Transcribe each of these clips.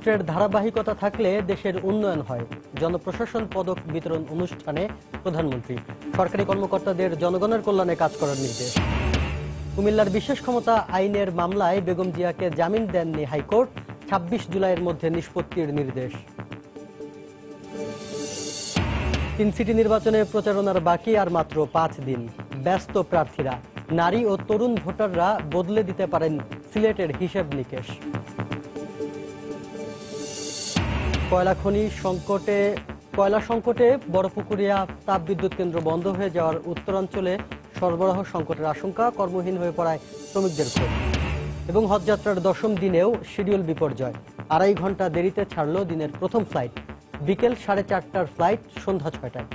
গণতন্ত্রের ধারাবাহিকতা থাকলে দেশের উন্নয়ন হয়। জনপ্রশাসন পদক বিতরণ অনুষ্ঠানে প্রধানমন্ত্রী সরকারি কর্মকর্তাদের জনগণের কল্যাণে কাজ করার নির্দেশ। কুমিল্লার বিশেষ ক্ষমতা আইনের মামলায় বেগম জিয়াকে জামিন দেননি হাইকোর্ট, ২৬ জুলাইয়ের মধ্যে নিষ্পত্তির নির্দেশ। ৩ সিটি নির্বাচনে প্রচারণার বাকি আর মাত্র ৫ দিন। ব্যস্ত প্রার্থীরা, নারী ও তরুণ ভোটাররা বদলে দিতে পারেন সিলেটের হিসেব নিকেশ। কয়লা সংকটে বড়পুকুরিয়া তাপবিদ্যুৎ কেন্দ্র বন্ধ হয়ে যাওয়ার উত্তরাঞ্চলে সরবরাহ সংকটের আশঙ্কা, কর্মহীন হয়ে পড়ায় শ্রমিকদের ক্ষোভ। এবং হজযাত্রার ১০ম দিনেও শিডিউল বিপর্যয়, ২.৫ ঘন্টা দেরিতে ছাড়ল দিনের প্রথম ফ্লাইট। বিকেল 4:30টার ফ্লাইট সন্ধ্যা 6টায়।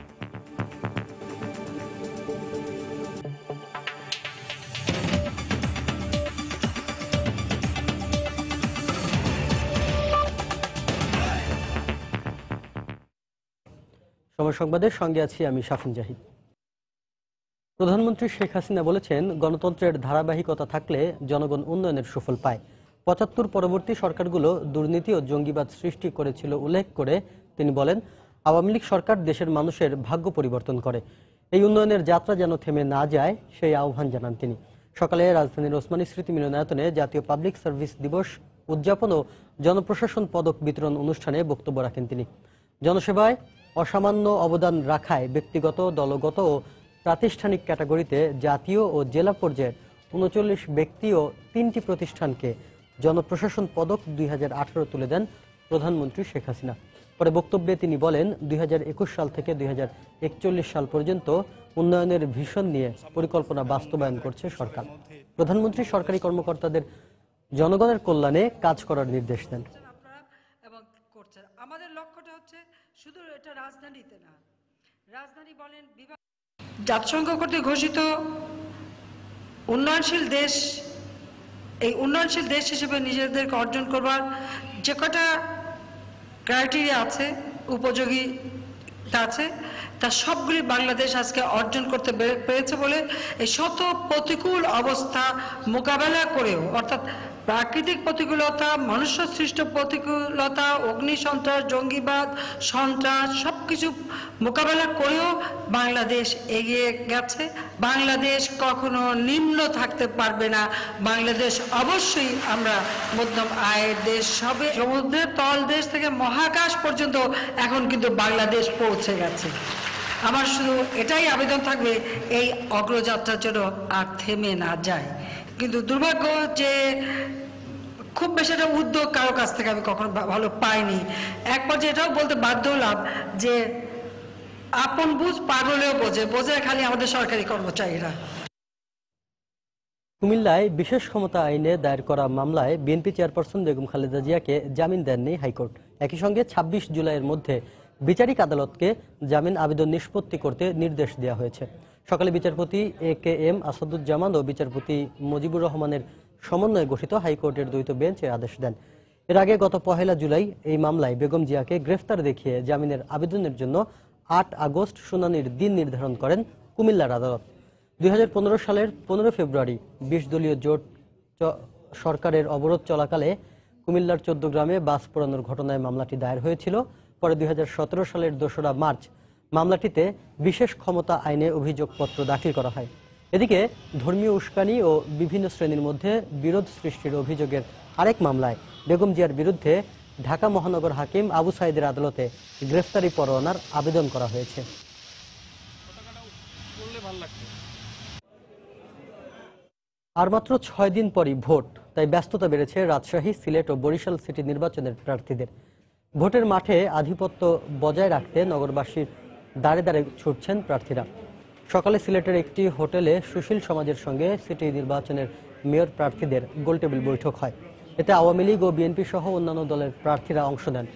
সময় সংবাদের সঙ্গে আছি আমি শাফিন জাহিদ। প্রধানমন্ত্রী শেখ হাসিনা বলেছেন, গণতন্ত্রের ধারাবাহিকতা থাকলে জনগণ উন্নয়নের সুফল পায়। ৭৫ পরবর্তী সরকারগুলো দুর্নীতি ও জঙ্গিবাদ সৃষ্টি করেছিল উল্লেখ করে তিনি বলেন, আওয়ামী লীগ সরকার দেশের মানুষের ভাগ্য পরিবর্তন করে। এই উন্নয়নের যাত্রা যেন থেমে না যায়, সেই আহ্বান জানান তিনি। সকালে রাজধানীর ওসমানী স্মৃতি মিলনায়তনে জাতীয় পাবলিক সার্ভিস দিবস উদযাপন ও জনপ্রশাসন পদক বিতরণ অনুষ্ঠানে বক্তব্য রাখেন তিনি। জনসেবায় অসামান্য অবদান রাখায় ব্যক্তিগত, দলগত ও প্রাতিষ্ঠানিক ক্যাটাগরিতে জাতীয় ও জেলা পর্যায়ের ৩৯ ব্যক্তি ও ৩টি প্রতিষ্ঠানকে জনপ্রশাসন পদক ২০১৮ তুলে দেন প্রধানমন্ত্রী শেখ হাসিনা। পরে বক্তব্যে তিনি বলেন, ২০২১ সাল থেকে ২০৪১ সাল পর্যন্ত উন্নয়নের ভিশন নিয়ে পরিকল্পনা বাস্তবায়ন করছে সরকার। প্রধানমন্ত্রী সরকারি কর্মকর্তাদের জনগণের কল্যাণে কাজ করার নির্দেশ দেন। আমাদের লক্ষ্যটা হচ্ছে শুধু এটা রাজধানীতে না, রাজধানী বলেন জাতিসংঘ কর্তৃক ঘোষিত উন্নয়নশীল দেশ, এই উন্নয়নশীল দেশ হিসেবে নিজেদেরকে অর্জন করবার যে কটা ক্রাইটেরিয়া আছে, উপযোগিতা আছে, তা সবগুলি বাংলাদেশ আজকে অর্জন করতে পেরেছে বলে এই শত প্রতিকূল অবস্থা মোকাবেলা করেও, অর্থাৎ প্রাকৃতিক প্রতিকূলতা, মনুষ্য সৃষ্ট প্রতিকূলতা, অগ্নিসন্ত্রাস, জঙ্গিবাদ, সন্ত্রাস সবকিছু মোকাবেলা করেও বাংলাদেশ এগিয়ে গেছে। বাংলাদেশ কখনো নিম্ন থাকতে পারবে না। বাংলাদেশ অবশ্যই আমরা মধ্যম আয়ের দেশ হবে। সমুদ্রের তল দেশ থেকে মহাকাশ পর্যন্ত এখন কিন্তু বাংলাদেশ পৌঁছে গেছে। আমার শুধু এটাই আবেদন থাকবে, এই অগ্রযাত্রার জন্য আর থেমে না যায়। কিন্তু দুর্ভাগ্য যে খুব বেশি একটা উদ্যোগ কারো কাছ থেকে আমি কখনো ভালো পাইনি। এক পর্যায়ে এটাও বলতে বাধ্য হলাম যে আপন বুঝ পাগলেও বোঝে খালি আমাদের সরকারি কর্মচারীরা। কুমিল্লায় বিশেষ ক্ষমতা আইনে দায়ের করা মামলায় বিএনপি চেয়ারপারসন বেগম খালেদা জিয়াকে জামিন দেননি হাইকোর্ট। একই সঙ্গে ২৬ জুলাইয়ের মধ্যে বিচারিক আদালতকে জামিন আবেদন নিষ্পত্তি করতে নির্দেশ দেওয়া হয়েছে। সকালে বিচারপতি AKM আসাদুজ্জামান ও বিচারপতি মুজিবুর রহমানের সমন্বয়ে গঠিত হাইকোর্টের দ্বৈত বেঞ্চ এর আদেশ দেন। এর আগে গত ১ জুলাই এই মামলায় বেগম জিয়াকে গ্রেফতার দেখিয়ে জামিনের আবেদনের জন্য ৮ আগস্ট শুনানির দিন নির্ধারণ করেন কুমিল্লার আদালত। ২০১৫ সালের ১৫ ফেব্রুয়ারি ২০ দলীয় জোট সরকারের অবরোধ চলাকালে কুমিল্লার ১৪ গ্রামে বাস পোড়ানোর ঘটনায় মামলাটি দায়ের হয়েছিল। পরে ২০১৭ সালের ২রা মার্চ মামলাটিতে বিশেষ ক্ষমতা আইনে অভিযোগপত্র দাখিল করা হয়। এদিকে ধর্মীয় উস্কানি ও বিভিন্ন শ্রেণীর মধ্যে বিরোধ সৃষ্টির অভিযোগের আরেক মামলায় বেগম জিয়ার বিরুদ্ধে ঢাকা মহানগর হাকিম আবু সাইদের আদালতে গ্রেফতারি পরোয়ানার আবেদন করা হয়েছে। আর মাত্র ৬ দিন পরই ভোট, তাই ব্যস্ততা বেড়েছে রাজশাহী, সিলেট ও বরিশাল সিটি নির্বাচনের প্রার্থীদের। ভোটের মাঠে আধিপত্য বজায় রাখতে নগরবাসীর দাঁড়ে দাঁড়ে ছুটছেন প্রার্থীরা। সকালে সিলেটের একটি হোটেলে সুশীল সমাজের সঙ্গে সিটি নির্বাচনের মেয়র প্রার্থীদের গোলটেবিল বৈঠক হয়। এতে আওয়ামী লীগ ও বিএনপি সহ অন্যান্য দলের প্রার্থীরা অংশ নেন।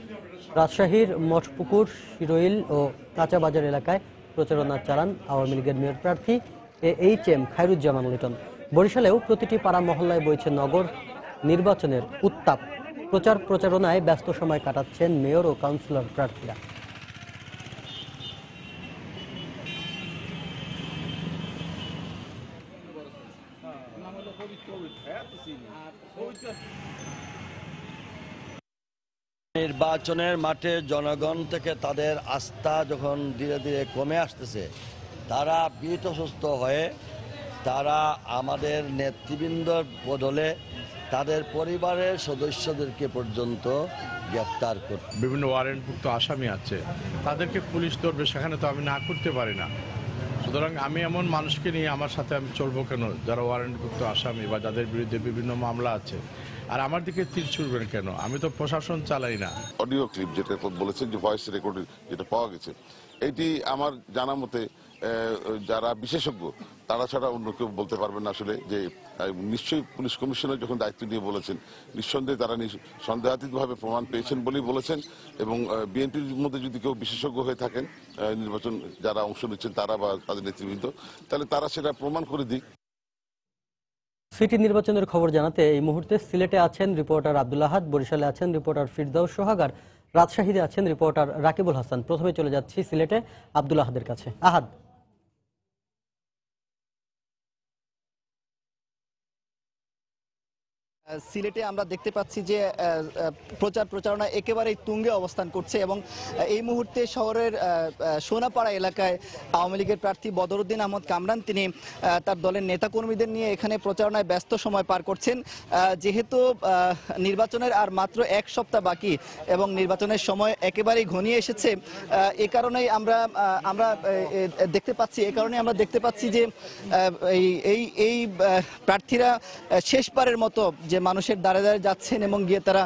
রাজশাহীর মঠপুকুর, শিরোইল ও কাঁচাবাজার এলাকায় প্রচারণা চালান আওয়ামী লীগের মেয়র প্রার্থী HM খায়রুজ্জামান লিটন। বরিশালেও প্রতিটি পাড়া মহল্লায় বইছে নগর নির্বাচনের উত্তাপ। প্রচারণায় ব্যস্ত সময় কাটাচ্ছেন মেয়র ও কাউন্সিলর প্রার্থীরা। নির্বাচনের মাঠে জনগণ থেকে তাদের আস্থা যখন ধীরে ধীরে কমে আসতেছে, তারা ভীতসুস্থ হয়ে তারা আমাদের নেতৃবৃন্দর বদলে তাদের পরিবারের সদস্যদেরকে পর্যন্ত গ্রেফতার করতে। বিভিন্ন ওয়ারেন্টভুক্ত আসামি আছে, তাদেরকে পুলিশ ধরবে, সেখানে তো আমি না করতে পারি না। সুতরাং আমি এমন মানুষকে নিয়ে আমার সাথে আমি চলবো কেন, যারা ওয়ারেন্টভুক্ত আসামি বা যাদের বিরুদ্ধে বিভিন্ন মামলা আছে? আর আমার দিকে তীর ছুড়বেন কেন? আমি তো প্রশাসন চালাই না। অডিও ক্লিপ যেটা বলেছেন যে ভয়েস রেকর্ড যেটা পাওয়া গেছে, এটি আমার জানা মতে যারা বিশেষজ্ঞ তারা ছাড়া অন্য কেউ বলতে পারবেন না আসলে। যে নিশ্চয়ই পুলিশ কমিশনার যখন দায়িত্ব নিয়ে বলেছেন, নিঃসন্দেহে তারা সন্দেহাতীতভাবে প্রমাণ পেয়েছেন বলেই বলেছেন। এবং বিএনপির মধ্যে যদি কেউ বিশেষজ্ঞ হয়ে থাকেন, নির্বাচন যারা অংশ নিচ্ছেন তারা বা তাদের নেতৃবৃন্দ, তাহলে তারা সেটা প্রমাণ করে দিক। সিটি নির্বাচনের খবর জানাতে এই মুহূর্তে সিলেটে আছেন রিপোর্টার আব্দুল আহাদ, বরিশালে আছেন রিপোর্টার ফিরদাউস সোহাগ, আর রাজশাহীতে আছেন রিপোর্টার রাকিবুল হাসান। প্রথমে চলে যাচ্ছি সিলেটে আব্দুল আহাদের কাছে। আহাদ, সিলেটে আমরা দেখতে পাচ্ছি যে প্রচারণা একেবারেই তুঙ্গে অবস্থান করছে এবং এই মুহূর্তে শহরের সোনাপাড়া এলাকায় আওয়ামী লীগের প্রার্থী বদরুদ্দিন আহমদ কামরান তিনি তার দলের নেতাকর্মীদের নিয়ে এখানে প্রচারণায় ব্যস্ত সময় পার করছেন। যেহেতু নির্বাচনের আর মাত্র এক সপ্তাহ বাকি এবং নির্বাচনের সময় একেবারেই ঘনিয়ে এসেছে, এ কারণেই আমরা দেখতে পাচ্ছি যে এই প্রার্থীরা শেষবারের মতো যে মানুষের দ্বারে দ্বারে যাচ্ছেন এবং গিয়ে তারা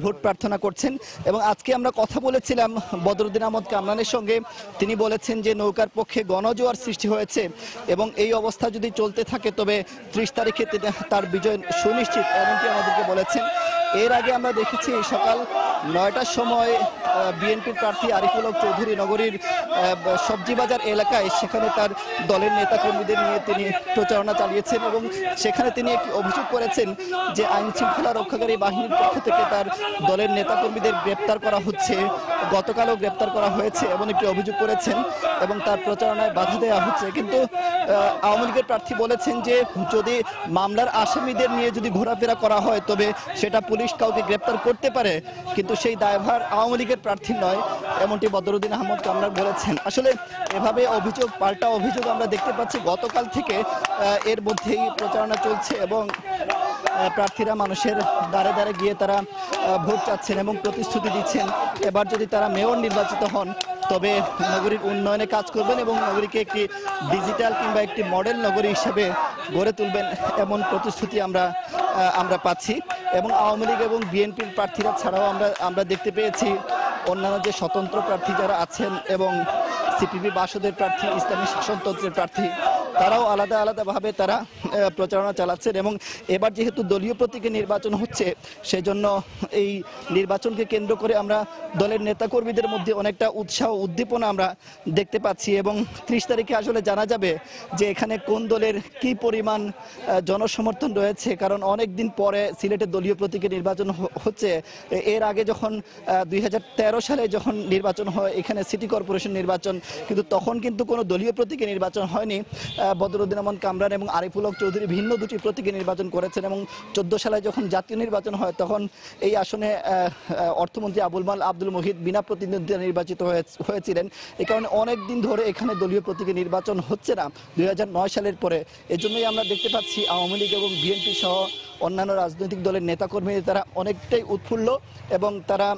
ভোট প্রার্থনা করছেন। এবং আজকে আমরা কথা বলেছিলাম বদরুদ্দিন আহমদ কামরানের সঙ্গে, তিনি বলেছেন যে নৌকার পক্ষে গণজোয়ার সৃষ্টি হয়েছে এবং এই অবস্থা যদি চলতে থাকে তবে 30 তারিখে তার বিজয় সুনিশ্চিত, এমনটি আমাদেরকে বলেছেন। এর আগে আমরা দেখেছি সকাল 9টার সময় বিএনপির প্রার্থী আরিফুল হক চৌধুরী নগরীর সবজি বাজার এলাকায় সেখানে তার দলের নেতাকর্মীদের নিয়ে তিনি প্রচারণা চালিয়েছেন এবং সেখানে তিনি একটি অভিযোগ করেছেন যে আইন শৃঙ্খলা রক্ষাকারী বাহিনীর পক্ষ থেকে তার দলের নেতাকর্মীদের গ্রেপ্তার করা হচ্ছে, গতকালও গ্রেপ্তার করা হয়েছে এমন একটি অভিযোগ করেছেন এবং তার প্রচারণায় বাধা দেওয়া হচ্ছে। কিন্তু আওয়ামী লীগের প্রার্থী বলেছেন যে যদি মামলার আসামিদের নিয়ে যদি ঘোরাফেরা করা হয় তবে সেটা পুলিশ কাউকে গ্রেপ্তার করতে পারে, কিন্তু সেই দায়ভার আওয়ামী লীগের প্রার্থী নয়, এমনটি বদরুদ্দিন আহমদ কামরান বলেছেন। আসলে এভাবে অভিযোগ পাল্টা অভিযোগ আমরা দেখতে পাচ্ছি গতকাল থেকে, এর মধ্যেই প্রচারণা চলছে এবং প্রার্থীরা মানুষের দ্বারে দ্বারে গিয়ে তারা ভোট চাচ্ছেন এবং প্রতিশ্রুতি দিচ্ছেন এবার যদি তারা মেয়র নির্বাচিত হন তবে নগরীর উন্নয়নে কাজ করবেন এবং নগরীকে একটি ডিজিটাল কিংবা একটি মডেল নগরী হিসেবে গড়ে তুলবেন, এমন প্রতিশ্রুতি আমরা পাচ্ছি। এবং আওয়ামী লীগ এবং বিএনপির প্রার্থীরা ছাড়াও আমরা দেখতে পেয়েছি অন্যান্য যে স্বতন্ত্র প্রার্থী যারা আছেন এবং সিপিবি বাসদের প্রার্থী, ইসলামী শাসনতন্ত্রের প্রার্থী, তারাও আলাদা আলাদাভাবে তারা প্রচারণা চালাচ্ছেন। এবং এবার যেহেতু দলীয় প্রতীকে নির্বাচন হচ্ছে, সেজন্য এই নির্বাচনকে কেন্দ্র করে আমরা দলের নেতাকর্মীদের মধ্যে অনেকটা উৎসাহ উদ্দীপনা আমরা দেখতে পাচ্ছি এবং 30 তারিখে আসলে জানা যাবে যে এখানে কোন দলের কি পরিমাণ জনসমর্থন রয়েছে। কারণ অনেক দিন পরে সিলেটে দলীয় প্রতীকে নির্বাচন হচ্ছে। এর আগে যখন 2013 সালে যখন নির্বাচন হয় এখানে সিটি কর্পোরেশন নির্বাচন, কিন্তু তখন কিন্তু কোনো দলীয় প্রতীকে নির্বাচন হয়নি। বদরুদ্দিন আহমদ কামরান এবং আরিফুল হক চৌধুরী ভিন্ন দুটি প্রতীকে নির্বাচন করেছেন এবং 14 সালে যখন জাতীয় নির্বাচন হয় তখন এই আসনে অর্থমন্ত্রী আবুল মাল আব্দুল মুহিত বিনা প্রতিদ্বন্দ্বিতা নির্বাচিত হয়েছিলেন। এই কারণে অনেক দিন ধরে এখানে দলীয় প্রতীকে নির্বাচন হচ্ছে না 2009 সালের পরে। এজন্যই আমরা দেখতে পাচ্ছি আওয়ামী লীগ এবং বিএনপি সহ অন্যান্য রাজনৈতিক দলের নেতাকর্মী তারা অনেকটাই উৎফুল্ল এবং তারা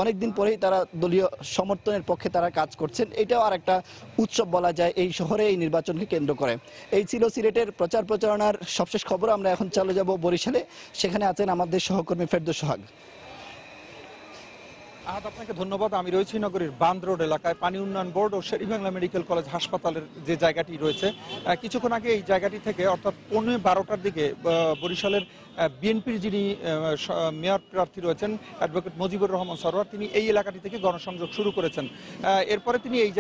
অনেকদিন পরেই তারা দলীয় সমর্থনের পক্ষে তারা কাজ করছেন। এটাও আর একটা উৎসব বলা যায় এই শহরে এই নির্বাচনকে কেন্দ্র করে। এই ছিল সিলেটের প্রচারণার সবশেষ খবর। আমরা এখন চলে যাব বরিশালে, সেখানে আছেন আমাদের সহকর্মী ফেরদৌস সোহাগ। আপনাকে ধন্যবাদ। আমি রয়েছি নগরীর বান্দ রোড এলাকায় পানি উন্নয়ন বোর্ড ও শেরেবাংলা মেডিকেল কলেজ হাসপাতালের যে জায়গাটি রয়েছে। কিছুক্ষণ আগে এই জায়গাটি থেকে অর্থাৎ 12:15টার দিকে বরিশালের বিএনপির যিনি মেয়র প্রার্থী রয়েছেন অ্যাডভোকেট মুজিবুর রহমান সরোয়ার, তিনি এই এলাকাটি থেকে গণসংযোগ শুরু করেছেন। এরপরে তিনি এই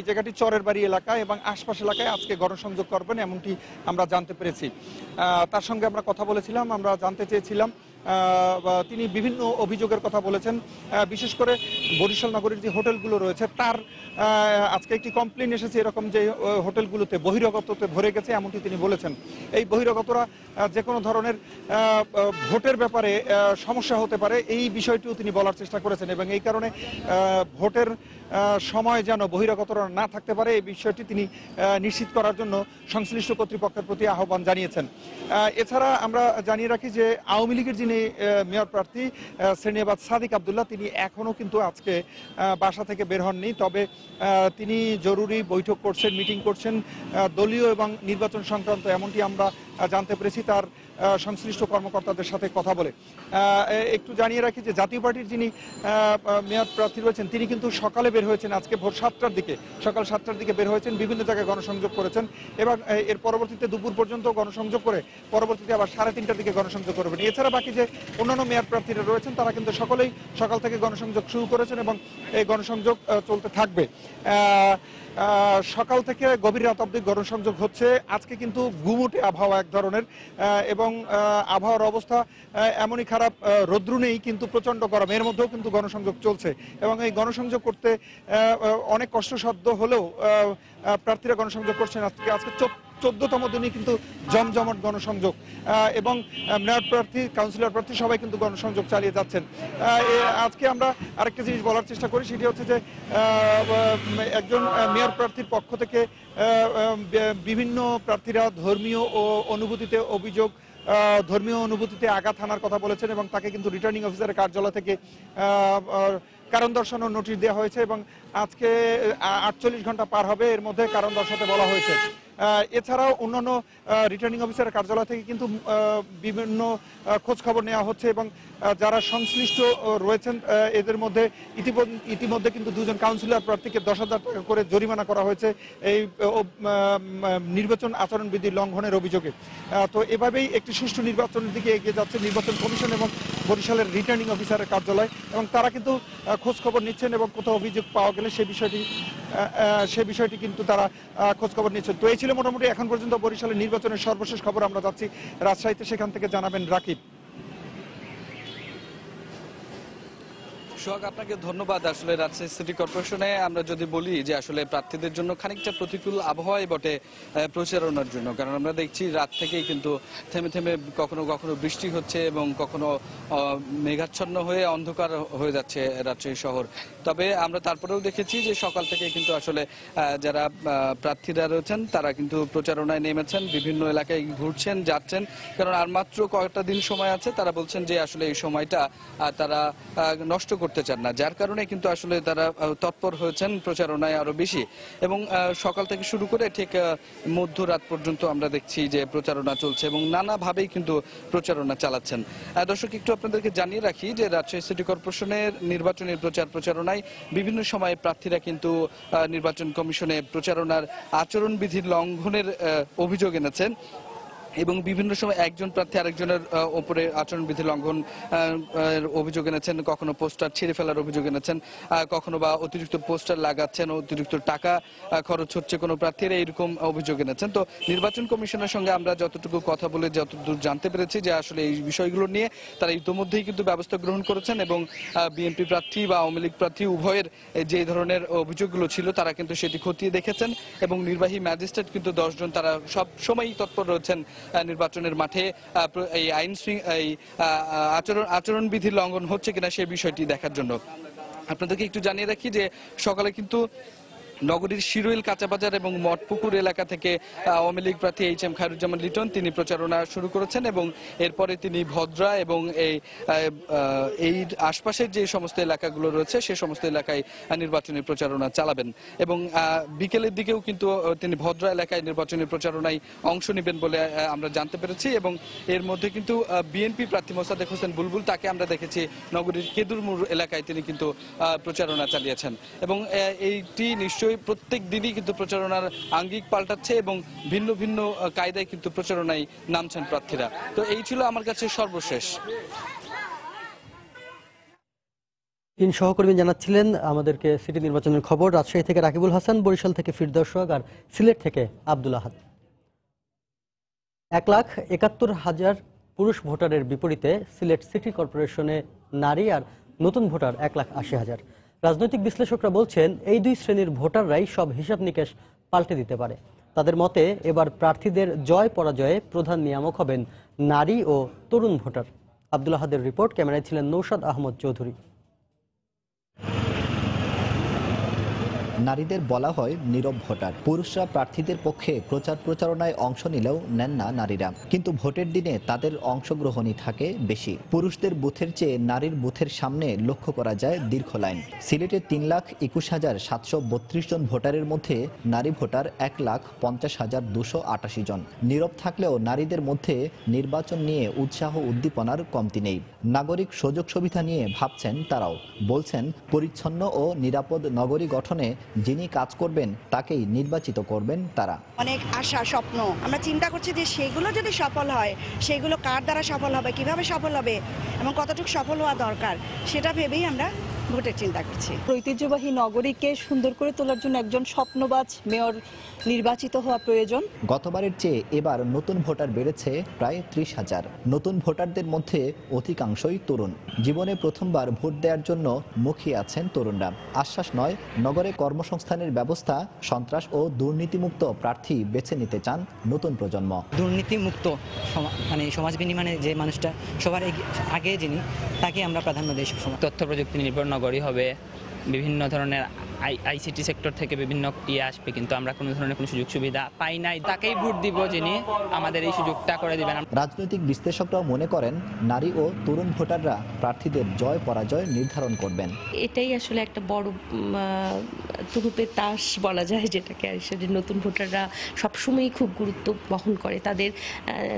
জায়গাটি চরের বাড়ি এলাকা এবং আশপাশ এলাকায় আজকে গণসংযোগ করবেন, এমনটি আমরা জানতে পেরেছি। তার সঙ্গে আমরা কথা বলেছিলাম, আমরা জানতে চেয়েছিলাম তিনি বিভিন্ন অভিযোগের কথা বলেছেন। বিশেষ করে বরিশাল নগরীর যে হোটেলগুলো রয়েছে তার আজকে একটি কমপ্লেন এসেছে এরকম যে হোটেলগুলোতে বহিরাগততে ভরে গেছে, এমনটি তিনি বলেছেন। এই বহিরাগতরা যে কোনো ধরনের ভোটের ব্যাপারে সমস্যা হতে পারে এই বিষয়টিও তিনি বলার চেষ্টা করেছেন, এবং এই কারণে ভোটের সময় যেন বহিরাগতরা না থাকতে পারে এই বিষয়টি তিনি নিশ্চিত করার জন্য সংশ্লিষ্ট কর্তৃপক্ষের প্রতি আহ্বান জানিয়েছেন। এছাড়া আমরা জানিয়ে রাখি যে আওয়ামী লীগের যিনি মেয়র প্রার্থী শ্রেণীবাদ সাদিক আব্দুল্লাহ তিনি এখনো কিন্তু আজকে বাসা থেকে বের হননি, তবে তিনি জরুরি বৈঠক করছেন, মিটিং করছেন দলীয় এবং নির্বাচন সংক্রান্ত, এমনটি আমরা জানতে পেরেছি তার সংশ্লিষ্ট কর্মকর্তাদের সাথে কথা বলে। একটু জানিয়ে রাখি যে জাতীয় পার্টির যিনি মেয়র প্রার্থী রয়েছেন তিনি কিন্তু সকালে বের হয়েছেন, আজকে ভোর 7টার দিকে, সকাল 7টার দিকে বের হয়েছেন, বিভিন্ন জায়গায় গণসংযোগ করেছেন এবং এর পরবর্তীতে দুপুর পর্যন্ত গণসংযোগ করে পরবর্তীতে আবার 3:30টার দিকে গণসংযোগ করবেন। এছাড়া বাকি যে অন্যান্য মেয়র প্রার্থীরা রয়েছেন তারা কিন্তু সকলেই সকাল থেকে গণসংযোগ শুরু করেছেন এবং এই গণসংযোগ চলতে থাকবে। সকাল থেকে গভীর রাত অবধি গণসংযোগ হচ্ছে। আজকে কিন্তু গুমোটে আবহাওয়া এক ধরনের, এবং আবহাওয়ার অবস্থা এমনই খারাপ, রৌদ্র নেই কিন্তু প্রচন্ড গরম, এর মধ্যেও কিন্তু গণসংযোগ চলছে এবং এই গণসংযোগ করতে অনেক কষ্টসাধ্য হলেও প্রার্থীরা গণসংযোগ করছেন। আজকে 14তম দিনই কিন্তু জমজমাট গণসংযোগ, এবং মেয়র প্রার্থী, কাউন্সিলর প্রার্থী সবাই কিন্তু গণসংযোগ চালিয়ে যাচ্ছেন। আজকে আমরা আরেকটা জিনিস বলার চেষ্টা করি, সেটি হচ্ছে যে একজন মেয়র প্রার্থীর পক্ষ থেকে বিভিন্ন প্রার্থীরা ধর্মীয় অনুভূতিতে আঘাত হানার কথা বলেছেন এবং তাকে কিন্তু রিটার্নিং অফিসারের কার্যালয় থেকে কারণ দর্শানোর নোটিশ দেওয়া হয়েছে এবং আজকে 48 ঘন্টা পার হবে, এর মধ্যে কারণ দর্শাতে বলা হয়েছে। এছাড়াও অন্যান্য রিটার্নিং অফিসারের কার্যালয় থেকে কিন্তু বিভিন্ন খোঁজ খবর নেওয়া হচ্ছে এবং যারা সংশ্লিষ্ট রয়েছেন এদের মধ্যে ইতিমধ্যে কিন্তু 2জন কাউন্সিলর প্রার্থীকে 10,000 টাকা করে জরিমানা করা হয়েছে এই নির্বাচন আচরণবিধি লঙ্ঘনের অভিযোগে। তো এভাবেই একটি সুষ্ঠু নির্বাচনের দিকে এগিয়ে যাচ্ছে নির্বাচন কমিশন এবং বরিশালের রিটার্নিং অফিসারের কার্যালয়, এবং তারা কিন্তু খোঁজ খবর নিচ্ছেন এবং কোথাও অভিযোগ পাওয়া গেলে সে বিষয়টি কিন্তু তারা খোঁজ খবর নিচ্ছেন। তো এই ছিল মোটামুটি এখন পর্যন্ত বরিশালের নির্বাচনের সর্বশেষ খবর। আমরা যাচ্ছি রাজশাহীতে, সেখান থেকে জানাবেন রাকিব। সোহাগ, আপনাকে ধন্যবাদ। আসলে রাজশাহী সিটি কর্পোরেশনে আমরা যদি বলি যে আসলে প্রার্থীদের জন্য খানিকটা প্রতিকূল আবহাওয়াই বটে প্রচারণার জন্য, কারণ আমরা দেখছি রাত থেকেই কিন্তু থেমে থেমে কখনো কখনো বৃষ্টি হচ্ছে এবং কখনো মেঘাচ্ছন্ন হয়ে অন্ধকার হয়ে যাচ্ছে রাজশাহী শহর। তবে আমরা তারপরেও দেখেছি যে সকাল থেকে কিন্তু আসলে যারা প্রার্থীরা রয়েছেন তারা কিন্তু প্রচারণায় নেমেছেন, বিভিন্ন এলাকায় ঘুরছেন, যাচ্ছেন, কারণ আর মাত্র কয়েকটা দিন সময় আছে। তারা বলছেন যে আসলে এই সময়টা তারা নষ্ট করতে চান না, যার কারণে কিন্তু আসলে তারা তৎপর হয়েছেন প্রচারণায় আরো বেশি, এবং সকাল থেকে শুরু করে ঠিক মধ্যরাত পর্যন্ত আমরা দেখছি যে প্রচারণা চলছে এবং নানাভাবেই কিন্তু প্রচারণা চালাচ্ছেন। দর্শক, একটু আপনাদেরকে জানিয়ে রাখি যে রাজশাহী সিটি কর্পোরেশনের নির্বাচনের প্রচারণায় বিভিন্ন সময়ে প্রার্থীরা কিন্তু নির্বাচন কমিশনে প্রচারণার আচরণবিধির লঙ্ঘনের অভিযোগ এনেছেন এবং বিভিন্ন সময় একজন প্রার্থী আরেকজনের ওপরে আচরণবিধি লঙ্ঘন অভিযোগ এনেছেন, কখনো পোস্টার ছিঁড়ে ফেলার অভিযোগ এনেছেন, কখনো বা অতিরিক্ত পোস্টার লাগাচ্ছেন, অতিরিক্ত টাকা খরচ হচ্ছে কোনো প্রার্থীরা, এরকম অভিযোগ এনেছেন। তো নির্বাচন কমিশনের সঙ্গে আমরা যতটুকু কথা বলে যতদূর জানতে পেরেছি যে আসলে এই বিষয়গুলো নিয়ে তারা ইতোমধ্যেই কিন্তু ব্যবস্থা গ্রহণ করেছেন এবং বিএনপি প্রার্থী বা আওয়ামী লীগ প্রার্থী উভয়ের যে ধরনের অভিযোগগুলো ছিল তারা কিন্তু সেটি খতিয়ে দেখেছেন এবং নির্বাহী ম্যাজিস্ট্রেট কিন্তু 10 জন তারা সব সময়ই তৎপর রয়েছেন নির্বাচনের মাঠে এই আচরণবিধি লঙ্ঘন হচ্ছে কিনা সেই বিষয়টি দেখার জন্য। আপনাদেরকে একটু জানিয়ে রাখি যে সকালে কিন্তু নগরীর শিরোইল কাঁচাবাজার এবং মঠপুকুর এলাকা থেকে আওয়ামী লীগ প্রার্থী HM খায়রুজ্জামান লিটন তিনি প্রচারণা শুরু করেছেন এবং এরপরে তিনি ভদ্রা এবং এই আশপাশের যে সমস্ত এলাকাগুলো রয়েছে সে সমস্ত এলাকায় নির্বাচনী প্রচারণা চালাবেন এবং বিকেলের দিকেও কিন্তু তিনি ভদ্রা এলাকায় নির্বাচনী প্রচারণায় অংশ নেবেন বলে আমরা জানতে পেরেছি এবং এর মধ্যে কিন্তু বিএনপি প্রার্থী মোসাদ্দেক হোসেন বুলবুল তাকে আমরা দেখেছি নগরীর কেদুরমুর এলাকায় তিনি কিন্তু প্রচারণা চালিয়েছেন এবং এইটি নিশ্চয়ই প্রত্যেক দিনই কিন্তু প্রচারণার আঙ্গিক পাল্টাচ্ছে এবং ভিন্ন ভিন্ন কায়দায় কিন্তু প্রচারণায় নামছেন প্রার্থীরা। তো এই ছিল আমার কাছে সর্বশেষ। 3 সহকর্মী জানাচ্ছিলেন আমাদেরকে সিটি নির্বাচনের খবর। রাজশাহী থেকে রাকিবুল হাসান, বরিশাল থেকে ফিরদৌস সোহাগ আর সিলেট থেকে আব্দুল আহাদ। 1,71,000 পুরুষ ভোটারের বিপরীতে সিলেট সিটি কর্পোরেশনে নারী আর নতুন ভোটার 1,80,000। রাজনৈতিক বিশ্লেষকরা বলছেন এই দুই শ্রেণীর ভোটাররাই সব হিসাব নিকেশ পাল্টে দিতে পারে। তাদের মতে এবার প্রার্থীদের জয় পরাজয়ে প্রধান নিয়ামক হবেন নারী ও তরুণ ভোটার। আব্দুল আহাদের রিপোর্ট, ক্যামেরায় ছিলেন নৌশাদ আহমদ চৌধুরী। নারীদের বলা হয় নীরব ভোটার। পুরুষরা প্রার্থীদের পক্ষে প্রচার প্রচারণায় অংশ নিলেও নেন না নারীরা, কিন্তু ভোটের দিনে তাদের অংশগ্রহণই থাকে বেশি। পুরুষদের বুথের চেয়ে নারীর বুথের সামনে লক্ষ্য করা যায় দীর্ঘ লাইন। সিলেটের 3,21,732 জন ভোটারের মধ্যে নারী ভোটার 1,50,288 জন। নীরব থাকলেও নারীদের মধ্যে নির্বাচন নিয়ে উৎসাহ উদ্দীপনার কমতি নেই। নাগরিক সুযোগ সুবিধা নিয়ে ভাবছেন তারাও। বলছেন পরিচ্ছন্ন ও নিরাপদ নগরী গঠনে যিনি কাজ করবেন তাকেই নির্বাচিত করবেন তারা। অনেক আশা স্বপ্ন আমরা চিন্তা করছি যে সেগুলো যদি সফল হয়, সেগুলো কার দ্বারা সফল হবে, কিভাবে সফল হবে এবং কতটুকু সফল হওয়া দরকার, সেটা ভেবেই আমরা ভোটের চিন্তা করছি। ঐতিহ্যবাহী নগরীকে সুন্দর করে তোলার জন্য একজন স্বপ্নবাজ মেয়র নির্বাচিত হওয়া প্রয়োজন। গতবারের চেয়ে এবার নতুন ভোটার বেড়েছে প্রায় 30,000। নতুন ভোটারদের মধ্যে অধিকাংশই তরুণ। জীবনে প্রথমবার ভোট দেওয়ার জন্য মুখিয়ে আছেন তরুণরা। আশ্বাস নয়, নগরে কর্মসংস্থানের ব্যবস্থা, সন্ত্রাস ও দুর্নীতিমুক্ত প্রার্থী বেছে নিতে চান নতুন প্রজন্ম। দুর্নীতিমুক্ত সমাজ বিনিময়ে যে মানুষটা সবার আগে যিনি, তাকে আমরা প্রাধান্য দিই সবসময়। তথ্য প্রযুক্তি নির্ভর নগরী হবে, বিভিন্ন ধরনের আইসিটি সেক্টর থেকে বিভিন্ন আসবে, কিন্তু আমরা কোনো ধরনের কোনো সুযোগ সুবিধা পাই নাই। তাকেই ভোট দিব যিনি আমাদের এই সুযোগটা করে দিবেন। রাজনৈতিক বিশ্লেষকরাও মনে করেন নারী ও তরুণ ভোটাররা প্রার্থীদের জয় পরাজয় নির্ধারণ করবেন। এটাই আসলে একটা বড় তুরুপের তাস বলা যায়, যেটাকে আসলে নতুন ভোটাররা সবসময়ই খুব গুরুত্ব বহন করে। তাদের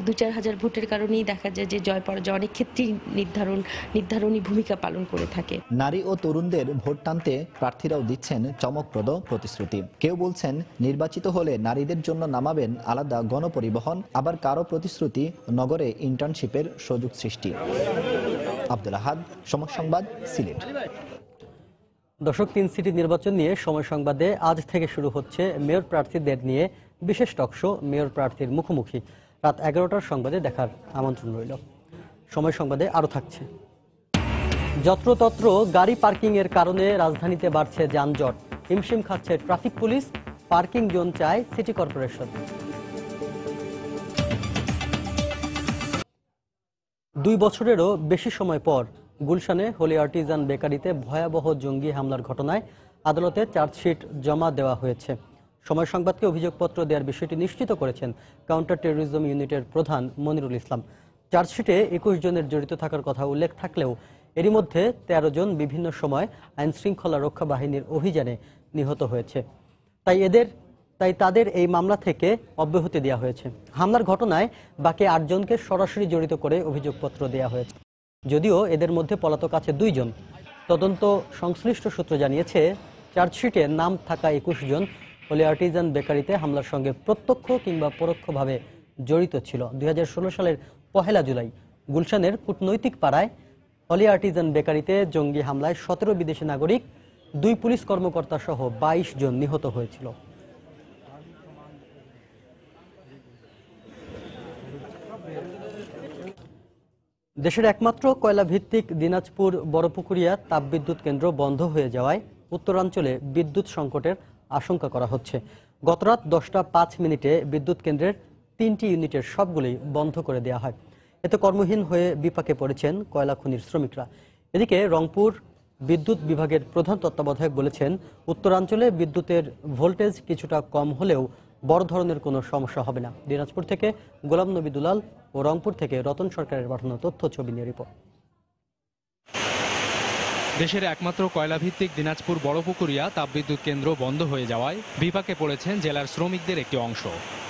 2-4 হাজার ভোটের কারণেই দেখা যায় যে জয় পরাজয় অনেক ক্ষেত্রেই নির্ধারণী ভূমিকা পালন করে থাকে। নারী ও তরুণদের ভোট টানতে প্রার্থীরাও দিচ্ছেন চমকপ্রদ প্রতিশ্রুতি। কেউ বলছেন নির্বাচিত হলে নারীদের জন্য নামাবেন আলাদা গণপরিবহন, আবার কারো প্রতিশ্রুতি নগরে ইন্টার্নশিপের সুযোগ সৃষ্টি। আব্দুল আহাদ, সময় সংবাদ, সিলেট। দর্শক, 3 সিটি নির্বাচন নিয়ে সময় সংবাদে আজ থেকে শুরু হচ্ছে মেয়র প্রার্থীদের নিয়ে বিশেষ টকশো মেয়র প্রার্থীর মুখোমুখি। রাত 11টার সংবাদে দেখার আমন্ত্রণ রইল। সময় সংবাদে আরও থাকছে। যত্রতত্র গাড়ি পার্কিং এর কারণে রাজধানীতে বাড়ছে যানজট। হিমশিম খাচ্ছে ট্রাফিক পুলিশ, পার্কিং জোন চায় সিটি কর্পোরেশন। 2 বছরেরও বেশি সময় পর গুলশানে হোলি আর্টিজান বেকারিতে ভয়াবহ জঙ্গি হামলার ঘটনায় আদালতে চার্জশিট জমা দেওয়া হয়েছে। সময় সংবাদকে অভিযোগপত্র দেওয়ার বিষয়টি নিশ্চিত করেছেন কাউন্টার টেরোরিজম ইউনিটের প্রধান মনিরুল ইসলাম। চার্জশিটে 21 জনের জড়িত থাকার কথা উল্লেখ থাকলেও এরই মধ্যে 13 জন বিভিন্ন সময় আইন শৃঙ্খলা রক্ষা বাহিনীর অভিযানে নিহত হয়েছে। তাই তাদের এই মামলা থেকে অব্যাহতি দেওয়া হয়েছে। হামলার ঘটনায় বাকি 8 জনকে সরাসরি জড়িত করে অভিযোগপত্র দেওয়া হয়েছে, যদিও এদের মধ্যে পলাতক আছে 2 জন। তদন্ত সংশ্লিষ্ট সূত্র জানিয়েছে চার্জশিটে নাম থাকা 21 জন হোলি আর্টিজান বেকারিতে হামলার সঙ্গে প্রত্যক্ষ কিংবা পরোক্ষভাবে জড়িত ছিল। 2016 সালের 1 জুলাই গুলশানের কূটনৈতিক পাড়ায় হোলি আর্টিজান বেকারিতে জঙ্গি হামলায় 17 বিদেশি নাগরিক, 2 পুলিশ কর্মকর্তা সহ 22 জন নিহত হয়েছিল। দেশের একমাত্র কয়লা ভিত্তিক দিনাজপুর বড়পুকুরিয়া তাপবিদ্যুৎ কেন্দ্র বন্ধ হয়ে যাওয়ায় উত্তরাঞ্চলে বিদ্যুৎ সংকটের আশঙ্কা করা হচ্ছে। গতরাত 10টা 5 মিনিটে বিদ্যুৎ কেন্দ্রের 3টি ইউনিটের সবগুলোই বন্ধ করে দেওয়া হয়। এতে কর্মহীন হয়ে বিপাকে পড়েছেন কয়লা খনির শ্রমিকরা। এদিকে রংপুর বিদ্যুৎ বিভাগের প্রধান তত্ত্বাবধায়ক বলেছেন, উত্তরাঞ্চলে বিদ্যুতের ভোল্টেজ কিছুটা কম হলেও বড় ধরনের কোনো সমস্যা হবে না। দিনাজপুর থেকে গোলাম নবী দুলাল ও রংপুর থেকে রতন সরকারের পাঠানো তথ্য ছবি নিয়ে রিপোর্ট। দেশের একমাত্র কয়লাভিত্তিক দিনাজপুর বড়পুকুরিয়া তাপবিদ্যুৎ কেন্দ্র বন্ধ হয়ে যাওয়ায় বিপাকে পড়েছেন জেলার শ্রমিকদের একটি অংশ।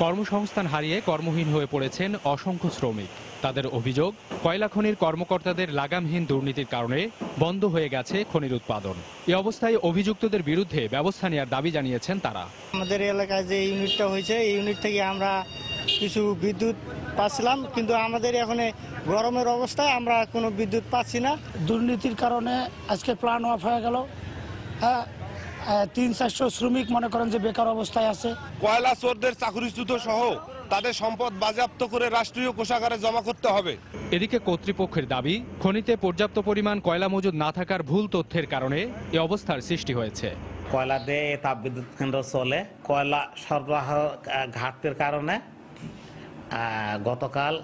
কর্মসংস্থান হারিয়ে কর্মহীন হয়ে পড়েছেন অসংখ্য শ্রমিক। তাদের অভিযোগ, কয়লা খনির কর্মকর্তাদের লাগামহীন দুর্নীতির কারণে বন্ধ হয়ে গেছে খনির উৎপাদন। এ অবস্থায় অভিযুক্তদের বিরুদ্ধে ব্যবস্থা নেওয়ার দাবি জানিয়েছেন তারা। আমাদের এলাকায় যে ইউনিটটা হয়েছে, এই ইউনিট থেকে আমরা কিছু বিদ্যুৎ পাচ্ছিলাম, কিন্তু আমাদের এখানে গরমের অবস্থায় আমরা কোনো বিদ্যুৎ পাচ্ছি না। দুর্নীতির কারণে আজকে প্ল্যান অফ হয়ে গেল। 300-400 শ্রমিক মনে করেন যে বেকার অবস্থায় আছে। কয়লা চোরদের চাকরিচ্যুত সহ তাদের সম্পদ বাজেয়াপ্ত করে রাষ্ট্রীয় কোষাগারে জমা করতে হবে। এদিকে কর্তৃপক্ষের দাবি, খনিতে পর্যাপ্ত পরিমাণ কয়লা মজুদ না থাকার ভুল তথ্যের কারণে এ অবস্থার সৃষ্টি হয়েছে। কয়লা দিয়ে তাপবিদ্যুৎ কেন্দ্র চলে, কয়লা সরবরাহ ঘাটতির কারণে গতকাল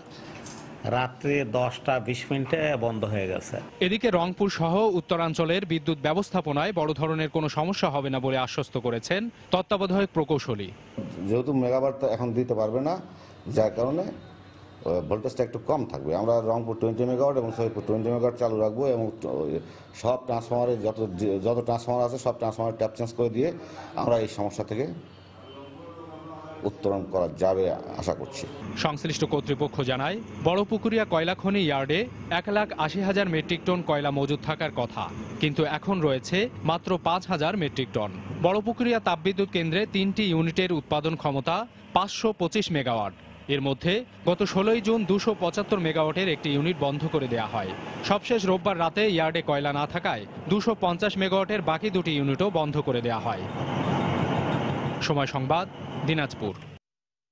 রাত্রি 10:20 বন্ধ হয়ে গেছে। এদিকে রংপুর সহ উত্তরাঞ্চলের বিদ্যুৎ ব্যবস্থাপনায় বড় ধরনের কোনো সমস্যা হবে না বলে আশ্বস্ত করেছেন তত্ত্বাবধায়ক প্রকৌশলী। যেহেতু মেগাওয়াট এখন দিতে পারবে না, যার কারণে ভোল্টেজটা একটু কম থাকবে। আমরা রংপুর 20 মেগাওয়াট এবং সৈয়দপুর 20 মেগাওয়াট চালু রাখবো এবং সব ট্রান্সফরমারের যত ট্রান্সফরমার আছে সব ট্রান্সফরমার ট্যাপ চেঞ্জ করে দিয়ে আমরা এই সমস্যা থেকে উত্তরণ করা যাবে আশা করছি। সংশ্লিষ্ট কর্তৃপক্ষ জানায়, বড়পুকুরিয়া কয়লা খনি ইয়ার্ডে 1,80,000 মেট্রিক টন কয়লা মজুদ থাকার কথা, কিন্তু এখন রয়েছে মাত্র 5,000 মেট্রিক টন। বড়পুকুরিয়া তাপবিদ্যুৎ কেন্দ্রে 3টি ইউনিটের উৎপাদন ক্ষমতা 525 মেগাওয়াট। এর মধ্যে গত 16 জুন 275 মেগাওয়াটের একটি ইউনিট বন্ধ করে দেওয়া হয়। সবশেষ রোববার রাতে ইয়ার্ডে কয়লা না থাকায় 250 মেগাওয়াটের বাকি দুটি ইউনিটও বন্ধ করে দেওয়া হয়। সময় সংবাদ, দিনাজপুর।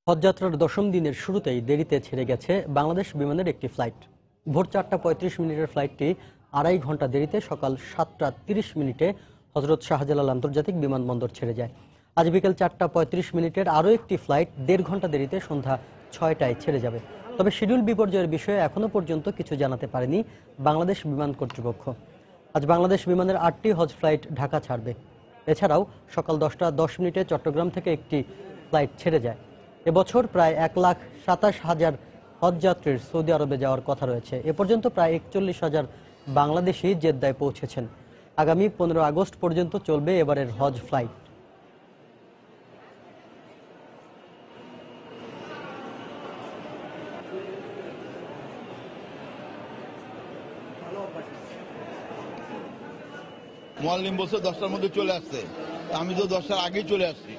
হজযাত্রার 10ম দিনের শুরুতেই দেরিতে ছেড়ে গেছে বাংলাদেশ বিমানের একটি ফ্লাইট। ভোর 4:35 মিনিটের ফ্লাইটটি 2.5 ঘন্টা দেরিতে সকাল 7:30 মিনিটে হজরত শাহজালাল আন্তর্জাতিক বিমানবন্দর ছেড়ে যায়। আজ বিকেল 4:35 মিনিটের আরও একটি ফ্লাইট 1.5 ঘন্টা দেরিতে সন্ধ্যা 6টায় ছেড়ে যাবে। তবে শিডিউল বিপর্যয়ের বিষয়ে এখনও পর্যন্ত কিছু জানাতে পারেনি বাংলাদেশ বিমান কর্তৃপক্ষ। আজ বাংলাদেশ বিমানের 8টি হজ ফ্লাইট ঢাকা ছাড়বে। এছাড়াও সকাল 10:10 মিনিটে চট্টগ্রাম থেকে একটি ফ্লাইট ছেড়ে যায়। এবছর প্রায় 1,27,000 হজযাত্রীর সৌদি আরবে যাওয়ার কথা রয়েছে। এ পর্যন্ত প্রায় 41,000 বাংলাদেশি জেদ্দায় পৌঁছেছেন। আগামী 15 আগস্ট পর্যন্ত চলবে এবারের হজ ফ্লাইট। মোয়াল্লিম বলছে 10টার মধ্যে চলে আসছে, আমি তো 10টার আগেই চলে আসছি,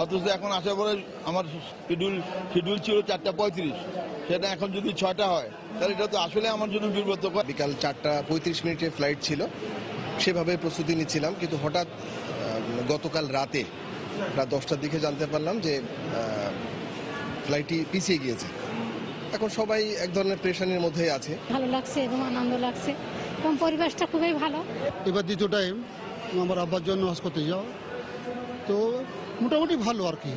অথচ এখন আসার পরে আমার শিডিউল ছিল 4:35, সেটা এখন যদি 6টা হয় তাহলে এটা তো আসলে আমার জন্য দুর্ভাগ্যকর। বিকাল 4:35 মিনিটের ফ্লাইট ছিল, সেভাবে প্রস্তুতি নিচ্ছিলাম, কিন্তু হঠাৎ গতকাল রাতে প্রায় 10টার দিকে জানতে পারলাম যে ফ্লাইটটি পিছিয়ে গিয়েছে। এখন সবাই এক ধরনের প্রেশানের মধ্যেই আছে। ভালো লাগছে এবং আনন্দ লাগছে এবং পরিবেশটা খুবই ভালো। এবার দ্বিতীয় টাইম আমার আব্বার জন্য হজ করতে যাও, তো মোটামুটি ভালো আর কি,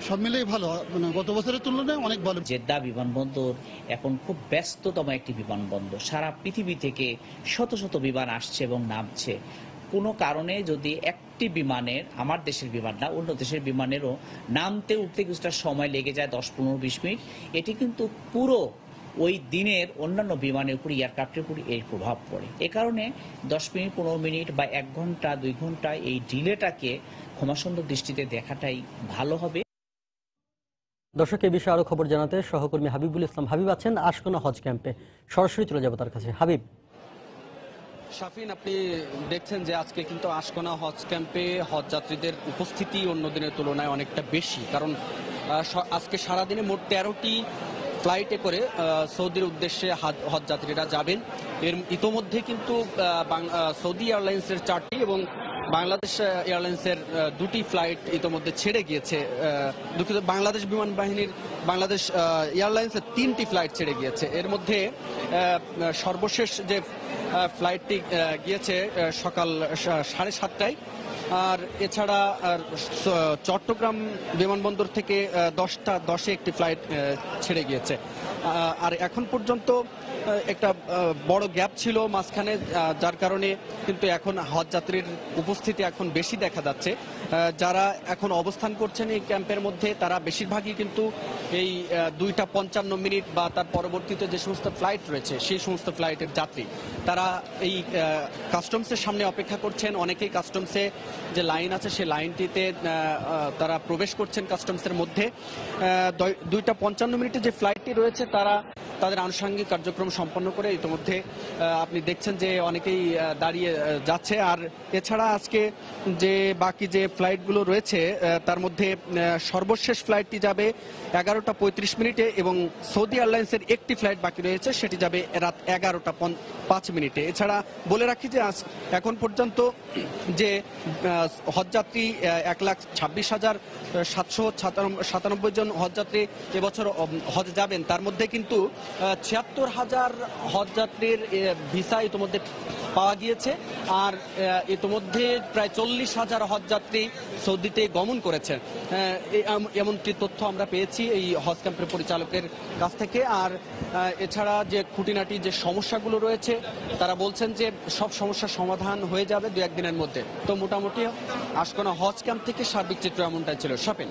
সব মিলেই ভালো, মানে গত বছরের তুলনায় অনেক ভালো। জেদ্দা বিমানবন্দর এখন খুব ব্যস্ততম একটি বিমানবন্দর। সারা পৃথিবী থেকে শত শত বিমান আসছে এবং নামছে। কোনো কারণে যদি একটি বিমানের, আমার দেশের বিমান না অন্য দেশের বিমানেরও নামতে উঠতে কিছুটা সময় লেগে যায় 10-15-20 মিনিট, এটি কিন্তু পুরো ওই দিনের অন্যান্য বিমানের উপর, এয়ারক্রাফটের উপর এর প্রভাব পড়ে। এ কারণে 10 মিনিট 15 মিনিট বা 1 ঘন্টা 2 ঘন্টা এই ডিলেটাকে ক্ষমাসুন্দর দৃষ্টিতে দেখাটাই ভালো হবে। দর্শক, এই বিষয়ে আরো খবর জানাতে সহকর্মী হাবিবুল ইসলাম হাবিব আছেন আশকোনা হজ ক্যাম্পে। সরাসরি চলে যাব তার কাছে। হাবিব। শাফিন, আপনি দেখছেন যে আজকে কিন্তু আশকোনা হজ ক্যাম্পে হজ যাত্রীদের উপস্থিতি অন্য দিনের তুলনায় অনেকটা বেশি, কারণ আজকে সারাদিনে মোট 13টি ফ্লাইটে করে সৌদির উদ্দেশ্যে হজ যাত্রীরা যাবেন। এর ইতোমধ্যে কিন্তু সৌদি এয়ারলাইন্সের 4টি এবং বাংলাদেশ এয়ারলাইন্সের 2টি ফ্লাইট ইতোমধ্যে ছেড়ে গিয়েছে। দুঃখিত, বাংলাদেশ বিমান বাহিনীর বাংলাদেশ এয়ারলাইন্সের 3টি ফ্লাইট ছেড়ে গিয়েছে। এর মধ্যে সর্বশেষ যে ফ্লাইটটি গিয়েছে সকাল 7:30টায়, আর এছাড়া চট্টগ্রাম বিমানবন্দর থেকে 10:10 একটি ফ্লাইট ছেড়ে গিয়েছে। আর এখন পর্যন্ত একটা বড় গ্যাপ ছিল মাঝখানে, যার কারণে কিন্তু এখন হজ যাত্রীর উপস্থিতি এখন বেশি দেখা যাচ্ছে। যারা এখন অবস্থান করছেন এই ক্যাম্পের মধ্যে তারা বেশিরভাগই কিন্তু এই 2:55 মিনিট বা তার পরবর্তীতে যে সমস্ত ফ্লাইট রয়েছে সেই সমস্ত ফ্লাইটের যাত্রী, তারা এই কাস্টমসের সামনে অপেক্ষা করছেন। অনেকেই কাস্টমসে যে লাইন আছে সেই লাইনটিতে তারা প্রবেশ করছেন কাস্টমসের মধ্যে। 2:55 মিনিটে যে ফ্লাইটটি রয়েছে তারা তাদের আনুষঙ্গিক কার্যক্রম সম্পন্ন করে ইতিমধ্যে আপনি দেখছেন যে অনেকেই দাঁড়িয়ে যাচ্ছে। আর এছাড়া আজকে যে বাকি যে ফ্লাইটগুলো রয়েছে তার মধ্যে সর্বশেষ ফ্লাইটটি যাবে 11টা 35 মিনিটে এবং সৌদি এয়ারলাইন্সের একটি ফ্লাইট বাকি রয়েছে, সেটি যাবে রাত 11টা 5 মিনিটে। এছাড়া বলে রাখি যে এখন পর্যন্ত যে হজযাত্রী 1,26,797 জন হজযাত্রী এবছর হজ যাবেন, তার মধ্যে কিন্তু 76,000 হজযাত্রীর ভিসা ইতিমধ্যে পাওয়া গিয়েছে। আর ইতিমধ্যে প্রায় 40,000 হজযাত্রী সৌদিতে গমন করেছেন, এমনটি তথ্য আমরা পেয়েছি এই হজ ক্যাম্পের পরিচালকের কাছ থেকে। আর এছাড়া যে খুঁটিনাটি যে সমস্যাগুলো রয়েছে তারা বলছেন যে সব সমস্যার সমাধান হয়ে যাবে 2-1 দিনের মধ্যে। তো মোটামুটি আশকোনা হজ ক্যাম্প থেকে সার্বিক চিত্র এমনটাই ছিল। স্বপন।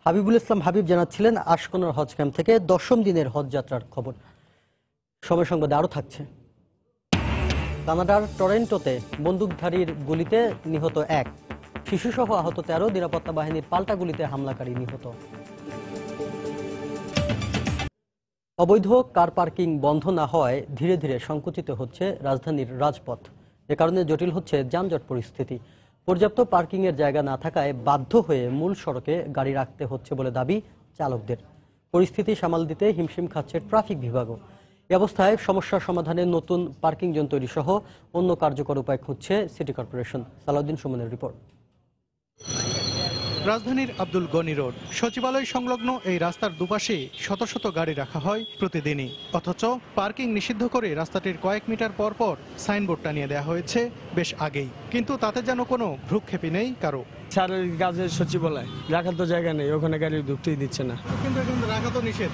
হাবিবুল ইসলাম হাবিব জানাচ্ছিলেন আশকোনার হজ ক্যাম্প থেকে 10ম দিনের হজ যাত্রার খবর। সময় সংবাদে আরও থাকছে। কানাডার টরেন্টোতে বন্দুকধারীর গুলিতে নিহত 1, শিশুসহ আহত 13, নিরাপত্তা বাহিনীর পাল্টা গুলিতে হামলাকারী নিহত। অবৈধ কার পার্কিং বন্ধ না হওয়ায় ধীরে ধীরে সংকুচিত হচ্ছে রাজধানীর রাজপথ। এ কারণে জটিল হচ্ছে যানজট পরিস্থিতি। পর্যাপ্ত পার্কিংয়ের জায়গা না থাকায় বাধ্য হয়ে মূল সড়কে গাড়ি রাখতে হচ্ছে বলে দাবি চালকদের। পরিস্থিতি সামাল দিতে হিমশিম খাচ্ছে ট্রাফিক বিভাগও। এ অবস্থায় সমস্যার সমাধানে নতুন পার্কিং জোন তৈরি সহ অন্য কার্যকর উপায় খুঁজছে সিটি কর্পোরেশন। সালাউদ্দিন সুমনের রিপোর্ট। রাজধানীর আব্দুল গনি রোড সচিবালয় সংলগ্ন এই রাস্তার দুপাশে শত শত গাড়ি রাখা হয় প্রতিদিনই, অথচ পার্কিং নিষিদ্ধ করে রাস্তাটির কয়েক মিটার পর পর সাইনবোর্ড টানিয়ে দেওয়া হয়েছে বেশ আগেই, কিন্তু তাতে যেন কোনো ভ্রুক্ষেপই নেই কারো। স্যারের কাজের সচিবালয় রাখার তো জায়গা নেই, ওখানে গাড়ি ঢুকতেই দিচ্ছে না। কিন্তু এখন রাখা তো নিষেধ।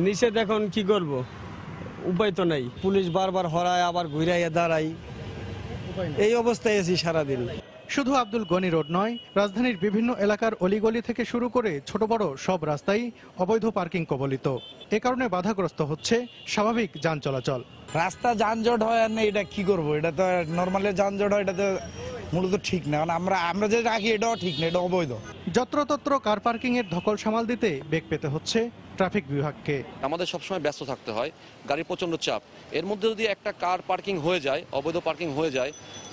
নিষেধ এখন কি করব, উপায় তো নাই। পুলিশ বারবার হরায় আবার ঘুরাইয়া দাঁড়াই, এই অবস্থায় আছি সারাদিন। শুধু আব্দুল গনি রোড নয়, রাজধানীর বিভিন্ন এলাকার অলিগলি থেকে শুরু করে ছোট বড় সব রাস্তাই অবৈধ পার্কিং কবলিত। এ কারণে বাধাগ্রস্ত হচ্ছে স্বাভাবিক যান চলাচল। রাস্তা যানজট হয় আর না, এটা কি করব? এটা তো নর্মালি যানজট হয়, এটা তো মূলত ঠিক না। আমরা যে রাখি এটাও ঠিক না, এটা অবৈধ। যত্রতত্র কার পার্কিং এর ধকল সামাল দিতে বেগ পেতে হচ্ছে ট্রাফিক বিভাগকে। আমাদের সবসময় ব্যস্ত থাকতে হয়, গাড়ির প্রচন্ড চাপ। এর মধ্যে যদি একটা কার পার্কিং হয়ে যায়, অবৈধ পার্কিং হয়ে যায়,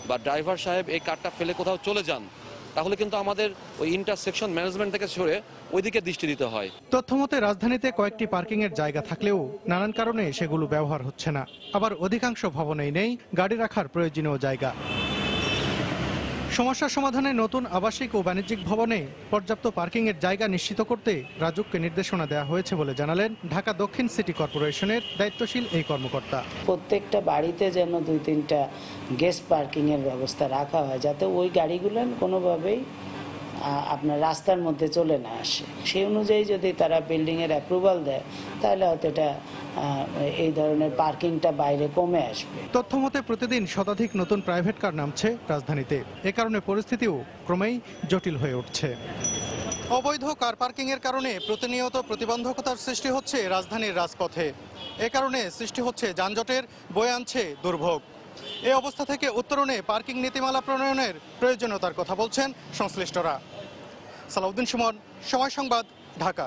বা ড্রাইভার সাহেব এই কারটা ফেলে কোথাও চলে যান, তাহলে কিন্তু আমাদের ওই ইন্টারসেকশন ম্যানেজমেন্ট থেকে সরে ওইদিকে দৃষ্টি দিতে হয়। তথ্যমতে রাজধানীতে কয়েকটি পার্কিং এর জায়গা থাকলেও নানান কারণে সেগুলো ব্যবহার হচ্ছে না। আবার অধিকাংশ ভবনেই নেই গাড়ি রাখার প্রয়োজনীয় জায়গা। সমস্যার সমাধানে নতুন আবাসিক ও বাণিজ্যিক ভবনে পর্যাপ্ত পার্কিং এর জায়গা নিশ্চিত করতে রাজুককে নির্দেশনা দেওয়া হয়েছে বলে জানালেন ঢাকা দক্ষিণ সিটি কর্পোরেশনের দায়িত্বশীল এই কর্মকর্তা। প্রত্যেকটা বাড়িতে যেন 2-3টা গেস্ট পার্কিং এর ব্যবস্থা রাখা হয়, যাতে ওই গাড়িগুলো কোনোভাবেই আপনার রাস্তার মধ্যে চলে না আসে। সেই অনুযায়ী যদি তারা বিল্ডিং এর অ্যাপ্রুভাল দেয়, তাহলে হয়তো এটা এই ধরনের পার্কিংটা বাইরে কমে আসবে। তথ্যমতে প্রতিদিন শতাধিক নতুন প্রাইভেট কার নামছে রাজধানীতে। এ কারণে পরিস্থিতিও ক্রমেই জটিল হয়ে উঠছে। অবৈধ কার পার্কিং এর কারণে প্রতিনিয়ত প্রতিবন্ধকতার সৃষ্টি হচ্ছে রাজধানীর রাজপথে। এ কারণে সৃষ্টি হচ্ছে যানজটের, বয়ে আনছে দুর্ভোগ। এই অবস্থা থেকে উত্তরণে পার্কিং নীতিমালা প্রণয়নের প্রয়োজনীয়তার কথা বলছেন সংশ্লিষ্টরা। সালাউদ্দিন সুমন, সময় সংবাদ, ঢাকা।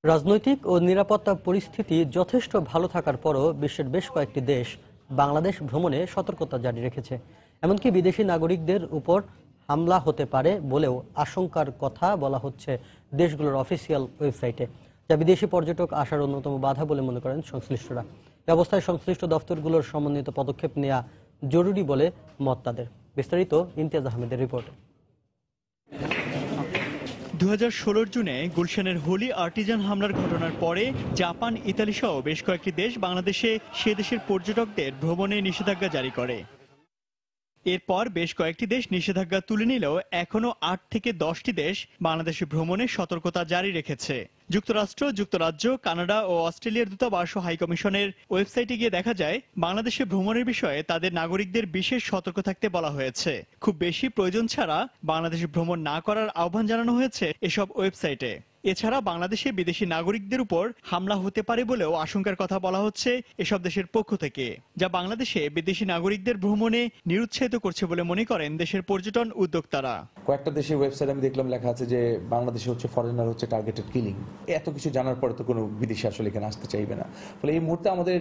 রাজনৈতিক ও নিরাপত্তা পরিস্থিতি যথেষ্ট ভালো থাকার পরও বিশ্বের বেশ কয়েকটি দেশ বাংলাদেশ ভ্রমণে সতর্কতা জারি রেখেছে। এমনকি বিদেশি নাগরিকদের উপর হামলা হতে পারে বলেও আশঙ্কার কথা বলা হচ্ছে দেশগুলোর অফিসিয়াল ওয়েবসাইটে, যা বিদেশি পর্যটক আসার অন্যতম বাধা বলে মনে করেন সংশ্লিষ্টরা। এ অবস্থায় সংশ্লিষ্ট দফতরগুলোর সমন্বিত পদক্ষেপ নেওয়া জরুরি বলে মত তাদের। বিস্তারিত ইমতিয়াজ আহমেদের রিপোর্টে। 2016 জুনে গুলশানের হোলি আর্টিজান হামলার ঘটনার পরে জাপান, ইতালি সহ বেশ কয়েকটি দেশ বাংলাদেশে সে দেশের পর্যটকদের ভ্রমণে নিষেধাজ্ঞা জারি করে। এরপর বেশ কয়েকটি দেশ নিষেধাজ্ঞা তুলে নিলেও এখনো 8 থেকে 10টি দেশ বাংলাদেশে ভ্রমণে সতর্কতা জারি রেখেছে। যুক্তরাষ্ট্র, যুক্তরাজ্য, কানাডা ও অস্ট্রেলিয়ার দূতাবাস ও হাইকমিশনের ওয়েবসাইটে গিয়ে দেখা যায় বাংলাদেশে ভ্রমণের বিষয়ে তাদের নাগরিকদের বিশেষ সতর্ক থাকতে বলা হয়েছে। খুব বেশি প্রয়োজন ছাড়া বাংলাদেশে ভ্রমণ না করার আহ্বান জানানো হয়েছে এসব ওয়েবসাইটে। এছাড়া বাংলাদেশে বিদেশি নাগরিকদের উপর হামলা হতে পারে বলেও আশঙ্কার কথা বলা হচ্ছে এসব দেশের পক্ষ থেকে, যা বাংলাদেশে বিদেশি নাগরিকদের ভ্রমণে নিরুৎসাহিত করছে বলে মনে করেন দেশের পর্যটন উদ্যোক্তারা। কয়েকটা দেশের ওয়েবসাইট আমি দেখলাম লেখা আছে যে বাংলাদেশে হচ্ছে ফরেনার হচ্ছে টার্গেটেড কিলিং। এত কিছু জানার পরে তো কোনো বিদেশি আসলে এখানে আসতে চাইবে না। ফলে এই মুহূর্তে আমাদের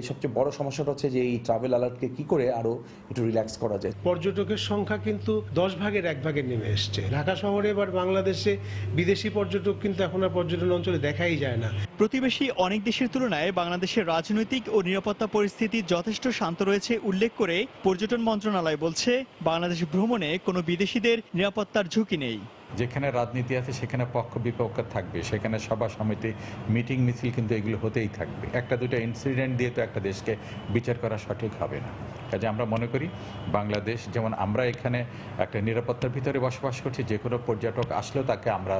সবচেয়ে বড় সমস্যাটা হচ্ছে যে এই ট্রাভেল অ্যালার্টকে কি করে আরো একটু রিল্যাক্স করা যায়। পর্যটকের সংখ্যা কিন্তু 10 ভাগের 1 ভাগে নেমে এসছে। ঢাকা শহরে এবার বাংলাদেশে বিদেশি পর্যটক কিন্তু এখন আর পর্যটন অঞ্চলে দেখাই যায় না। প্রতিবেশী অনেক দেশের তুলনায় বাংলাদেশের রাজনৈতিক ও নিরাপত্তা পরিস্থিতি যথেষ্ট শান্ত রয়েছে উল্লেখ করে পর্যটন মন্ত্রণালয় বলছে, বাংলাদেশ ভ্রমণে কোনো বিদেশিদের নিরাপত্তার ঝুঁকি নেই। যেখানে রাজনীতি আছে সেখানে পক্ষ বিপক্ষ থাকবে, সেখানে সভা সমিতি মিটিং মিছিল কিন্তু এগুলো হতেই থাকবে। একটা দুটো ইনসিডেন্ট দিয়ে তো একটা দেশকে বিচার করা সঠিক হবে না। কাজে আমরা মনে করি বাংলাদেশ যেমন আমরা এখানে একটা নিরাপত্তার ভিতরে বসবাস করছি, যে কোনো পর্যটক আসলেও তাকে আমরা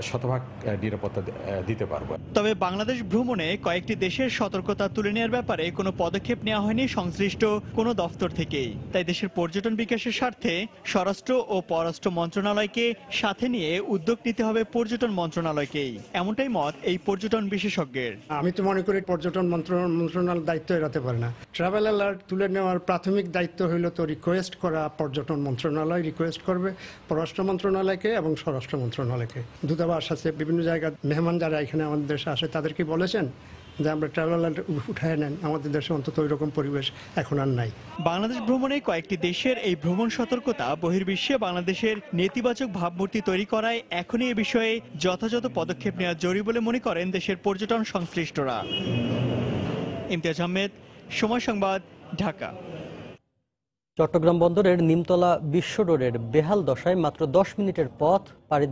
শতভাগ নিরাপত্তা দিতে পারবো। তবে বাংলাদেশ ভ্রমণে কয়েকটি দেশের সতর্কতা তুলে নেওয়ার ব্যাপারে কোনো পদক্ষেপ নেওয়া হয়নি সংশ্লিষ্ট কোনো দফতর থেকেই। তাই দেশের পর্যটন বিকাশের স্বার্থে স্বরাষ্ট্র ও পররাষ্ট্র মন্ত্রণালয়কে সাথে নিয়ে উদ্যোগ নিতে হবে পর্যটন মন্ত্রণালয়কেই, এমনটাই মত এই পর্যটন বিশেষজ্ঞের। আমি তো মনে করি পর্যটন মন্ত্রণালয় দায়িত্ব এড়াতে পারে না। ট্রাভেল অ্যালার্ট তুলে নেওয়ার প্রাথমিক দায়িত্ব হইল তো রিকোয়েস্ট করা। পর্যটন মন্ত্রণালয় রিকোয়েস্ট করবে পররাষ্ট্র মন্ত্রণালয়কে এবং স্বরাষ্ট্র মন্ত্রণালয়কে। দূতাবাস আছে, বিভিন্ন জায়গায় মেহমান যারা এখানে আমাদের দেশে আসে তাদেরকে বলেছেন যে আমরা ট্রাভেল অ্যালার্ট উঠায় নেন। আমাদের দেশে অন্তত ওই রকম পরিবেশ এখন আর নাই। বাংলাদেশ ভ্রমণে কয়েকটি দেশের এই ভ্রমণ সতর্কতা বহির্বিশ্বে বাংলাদেশের নেতিবাচক ভাবমূর্তি তৈরি করায় এখনই এ বিষয়ে যথাযথ পদক্ষেপ নেওয়া জরুরি বলে মনে করেন দেশের পর্যটন সংশ্লিষ্টরা। ইমতিয়াজ আহমেদ, সময় সংবাদ, ঢাকা। চট্টগ্রাম বন্দরের নিমতলা বিশ্ব রোডের বেহাল দশায় মাত্র 10 মিনিটের পথ পাড়ি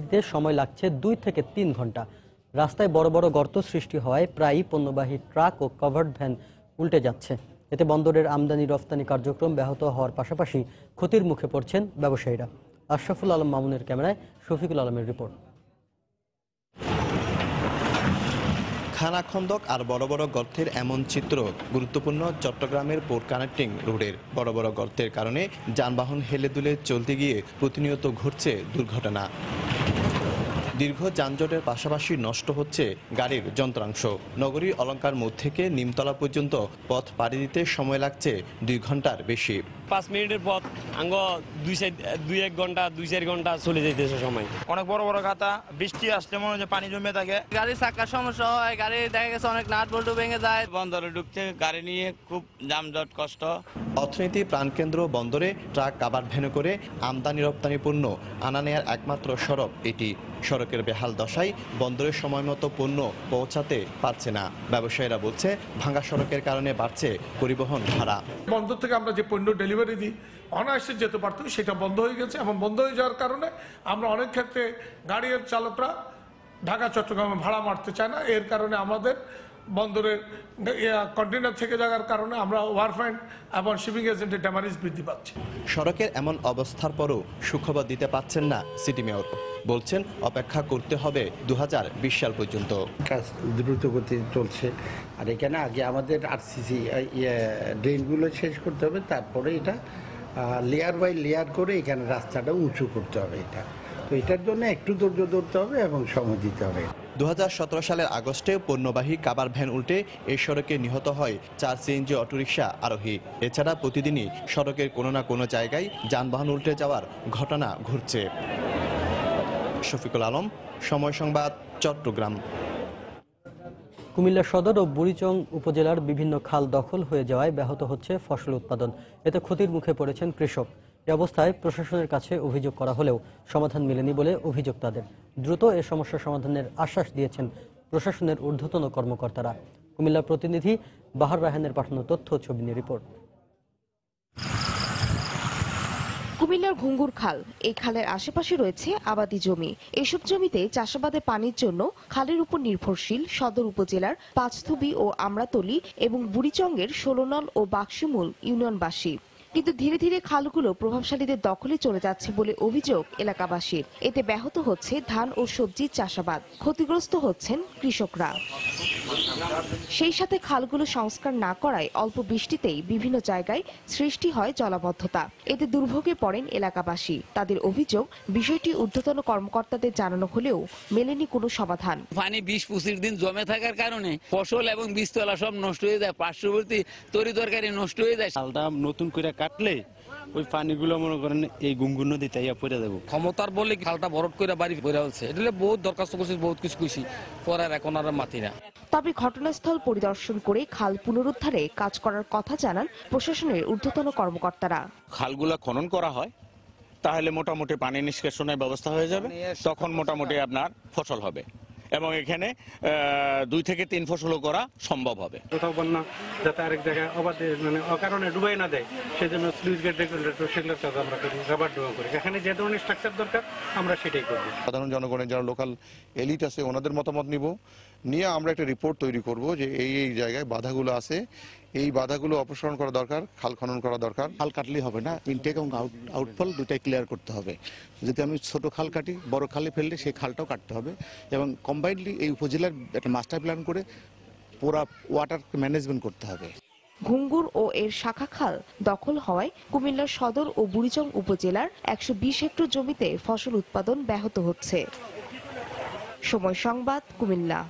দিতে সময় লাগছে 2 থেকে 3 ঘন্টা। রাস্তায় বড় বড় গর্ত সৃষ্টি হওয়ায় প্রায়ই পণ্যবাহী ট্রাক ও কভার্ড ভ্যান উল্টে যাচ্ছে। এতে বন্দরের আমদানি রফতানি কার্যক্রম ব্যাহত হওয়ার পাশাপাশি ক্ষতির মুখে পড়ছেন ব্যবসায়ীরা। আশরাফুল আলম মামুনের ক্যামেরায় শফিকুল আলমের রিপোর্ট। খানাখন্দক আর বড় বড় গর্তের এমন চিত্র গুরুত্বপূর্ণ চট্টগ্রামের পোর্ট কানেক্টিং রোডের। বড় বড় গর্তের কারণে যানবাহন হেলে দুলে চলতে গিয়ে প্রতিনিয়ত ঘটছে দুর্ঘটনা। দীর্ঘ যানজটের পাশাপাশি নষ্ট হচ্ছে গাড়ির যন্ত্রাংশ। নগরীর অলঙ্কার মোড় থেকে নিমতলা পর্যন্ত পথ পাড়ি দিতে সময় লাগছে 2 ঘন্টার বেশি। 5 মিনিটের পথ আঙ্গ 2-1 ঘন্টা 2-4 ঘন্টা চলে যাইতেছে সময়। অনেক বড় বড় গাতা, বৃষ্টি আসলে মনে হয় পানি জমে থাকে, গাড়ির চাকার সমস্যা হয়, গাড়ি দেখা গেছে অনেক নাট বল্টু ভেঙে যায়। বন্দরে ঢুকতে গাড়ি নিয়ে খুব যানজট কষ্ট। অর্থনীতি প্রাণকেন্দ্র বন্দরে ট্রাক কাভার্ড ভ্যানে করে আমদানি রপ্তানি পণ্য আনা নেয়ার একমাত্র সড়ক এটি। সড়কের বেহাল দশায় বন্দরের সময় মতো পণ্য পৌঁছাতে পারছে না। ব্যবসায়ীরা বলছে ভাঙা সড়কের কারণে বাড়ছে পরিবহন ভাড়া। বন্দর থেকে আমরা যে পণ্য ডেলিভারি দিই অনায়াসে যেতে পারতো, সেটা বন্ধ হয়ে গেছে এবং বন্ধ হয়ে যাওয়ার কারণে আমরা অনেক ক্ষেত্রে গাড়ির চালকরা ঢাকা চট্টগ্রামে ভাড়া মারতে চায় না। এর কারণে আমাদের বন্দরের কন্টেইনার থেকে যাওয়ার কারণে আমরা ওভারফ্রেন্ট এবং শিপিং এজেন্টের ড্যামারেজ বৃদ্ধি পাচ্ছে। সড়কের এমন অবস্থার পরও সুখবর দিতে পারছেন না সিটি মেয়র। বলছেন অপেক্ষা করতে হবে 2020 সাল পর্যন্ত। কাজ দ্রুত গতি চলছে, আর এখানে আগে আমাদের আরসিসি ড্রেনগুলো শেষ করতে হবে, তারপরে এটা লেয়ার বাই লেয়ার করে এখানে রাস্তাটা উঁচু করতে হবে। তো এটার জন্য একটু ধৈর্য ধরতে হবে এবং সময় দিতে হবে। 2017 সালের আগস্টে পণ্যবাহী কাভার ভ্যান উল্টে এই সড়কে নিহত হয় 4 সিএনজি অটোরিকশা আরোহী। এছাড়া প্রতিদিনই সড়কের কোনো না কোনো জায়গায় যানবাহন উল্টে যাওয়ার ঘটনা ঘটছে। শফিকুল আলম, সময় সংবাদ, চট্টগ্রাম। কুমিল্লা সদর ও বুড়িচং উপজেলার বিভিন্ন খাল দখল হয়ে যাওয়ায় ব্যাহত হচ্ছে ফসল উৎপাদন। এতে ক্ষতির মুখে পড়েছেন কৃষক। এ অবস্থায় প্রশাসনের কাছে অভিযোগ করা হলেও সমাধান মেলেনি বলে অভিযোগ তাদের। দ্রুত এ সমস্যা সমাধানের আশ্বাস দিয়েছেন প্রশাসনের ঊর্ধ্বতন কর্মকর্তারা। কুমিল্লার প্রতিনিধি বাহার রাহানের পাঠানো তথ্য ছবি নিয়ে রিপোর্ট। কুমিল্লার ঘুঙ্গুর খাল, এই খালের আশেপাশে রয়েছে আবাদি জমি। এসব জমিতে চাষাবাদে পানির জন্য খালের উপর নির্ভরশীল সদর উপজেলার পাঁচথুবি ও আমরাতলি এবং বুড়িচংয়ের 16 নল ও বাক্সিমূল ইউনিয়নবাসী। কিন্তু ধীরে ধীরে খালগুলো প্রভাবশালীদের দখলে চলে যাচ্ছে বলে অভিযোগ এলাকাবাসীর। এতে ব্যাহত হচ্ছে ধান ও সবজির চাষাবাদ, ক্ষতিগ্রস্ত হচ্ছেন কৃষকরা। সেই সাথে খালগুলো সংস্কার না করায় অল্প বৃষ্টিতেই বিভিন্ন জায়গায় সৃষ্টি হয় জলাবদ্ধতা। এতে দুর্ভোগে পড়েন এলাকাবাসী। তাদের অভিযোগ, বিষয়টি ঊর্ধ্বতন কর্মকর্তাদের জানানো হলেও মেলেনি কোনো সমাধান। পানি 20-25 দিন জমে থাকার কারণে ফসল এবং বীজতলা সব নষ্ট হয়ে যায়, পার্শ্ববর্তী তরি তরকারি নষ্ট হয়ে যায়। খালটা নতুন করে কাটলে ওই পানিগুলো মনে করেন এই গুঙ্গুর নদীতে পড়ে দেবো। ক্ষমতার বলে খালটা ভরট করে বাড়ি পড়ে হচ্ছে, এটা বহুত দরখাস্ত করছি, বহুত কিছু কইছি, পরার এখন আর মাতি না। তবে ঘটনাস্থল পরিদর্শন করে খাল পুনরুদ্ধারে কাজ করার কথা জানান প্রশাসনের ঊর্ধ্বতন কর্মকর্তারা। খালগুলা খনন করা হয় তাহলে মোটামুটি পানি নিষ্কাশনের ব্যবস্থা হয়ে যাবে, তখন মোটামুটি আপনার ফসল হবে এবং এখানে 2 থেকে 3 ফসলও করা সম্ভব হবে। কোথাও বন্যা যাতে আরেক জায়গায় অবাধে অকারণে ডুবাই না দেয়, সেজন্য স্লুইস গেট রেগুলেটর সেগুলোর কাজ আমরা করি, রাবার ডোয়া করি। এখানে যে ধরনের স্ট্রাকচার দরকার আমরা সেটাই করব। সাধারণ জনগণের যারা লোকাল এলিট আছে ওনাদের মতামত নিয়ে আমরা একটা রিপোর্ট তৈরি করব যে এই জায়গায় বাধাগুলো আছে, এই বাধাগুলো অপসারণ করা দরকার, খাল খনন করা দরকার। খাল কাটলেই হবে না, ইনটেক এবং আউটফল দুটাই ক্লিয়ার করতে হবে। যদি আমি ছোট খাল কাটি, বড় খালে ফেললে সেই খালটাও কাটতে হবে এবং কম্বাইন্ডলি এই উপজেলার একটা মাস্টার প্ল্যান করে পুরা ওয়াটার ম্যানেজমেন্ট করতে হবে। ঘুঙ্গুর ও এর শাখা খাল দখল হওয়ায় কুমিল্লার সদর ও বুড়িচং উপজেলার 120 হেক্টর জমিতে ফসল উৎপাদন ব্যাহত হচ্ছে। সময় সংবাদ, কুমিল্লা।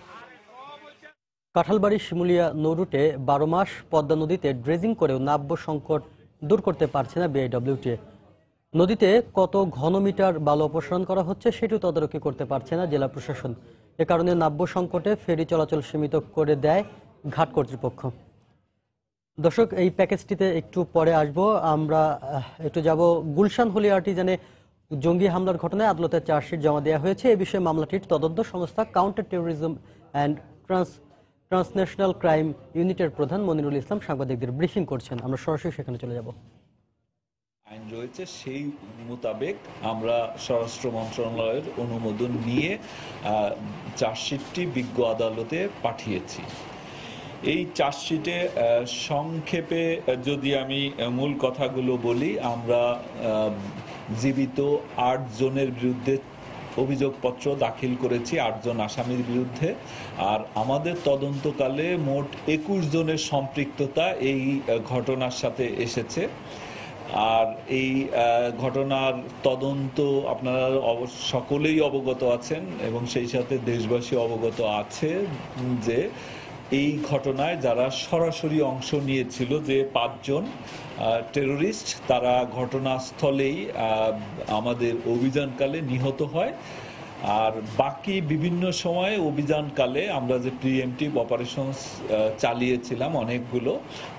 কাঁঠালবাড়ির শিমুলিয়া নৌরুটে 12 মাস পদ্মা নদীতে ড্রেজিং করেও নাব্য সংকট দূর করতে পারছে না বিআইডব্লিউটি। নদীতে কত ঘনমিটার বালু অপসারণ করা হচ্ছে সেটিও তদারকি করতে পারছে না জেলা প্রশাসন। এ কারণে নাব্য সংকটে ফেরি চলাচল সীমিত করে দেয় ঘাট কর্তৃপক্ষ। দর্শক, এই প্যাকেজটিতে একটু পরে আসব। আমরা একটু যাব গুলশান হোলি আর্টিজানে জঙ্গি হামলার ঘটনায় আদালতে চার্জশিট জমা দেওয়া হয়েছে। এ বিষয়ে মামলাটির তদন্ত সংস্থা counter terrorism and transnational crime ইউনিটের প্রধান মনিরুল ইসলাম সাংবাদিকদের ব্রিফিং করছেন। আমরা সরাসরি সেখানে চলে যাব। আইন রয়েছে সেই মোতাবেক আমরা স্বরাষ্ট্র মন্ত্রণালয়ের অনুমোদন নিয়ে চার্জশিটটি বিজ্ঞ আদালতে পাঠিয়েছি। এই চার্জশিটে সংক্ষেপে যদি আমি মূল কথাগুলো বলি, আমরা জীবিত 8 জনের বিরুদ্ধে অভিযোগপত্র দাখিল করেছি, 8 জন আসামির বিরুদ্ধে। আর আমাদের তদন্তকালে মোট 21 জনের সম্পৃক্ততা এই ঘটনার সাথে এসেছে। আর এই ঘটনার তদন্ত আপনারা সকলেই অবগত আছেন এবং সেই সাথে দেশবাসী অবগত আছে যে এই ঘটনায় যারা সরাসরি অংশ নিয়েছিল, যে 5 জন টেরোরিস্ট, তারা ঘটনাস্থলেই আমাদের অভিযানকালে নিহত হয়। আর বাকি বিভিন্ন সময়ে অভিযানকালে আমরা যে প্রিএমটিভ অপারেশনস চালিয়েছিলাম অনেকগুলো,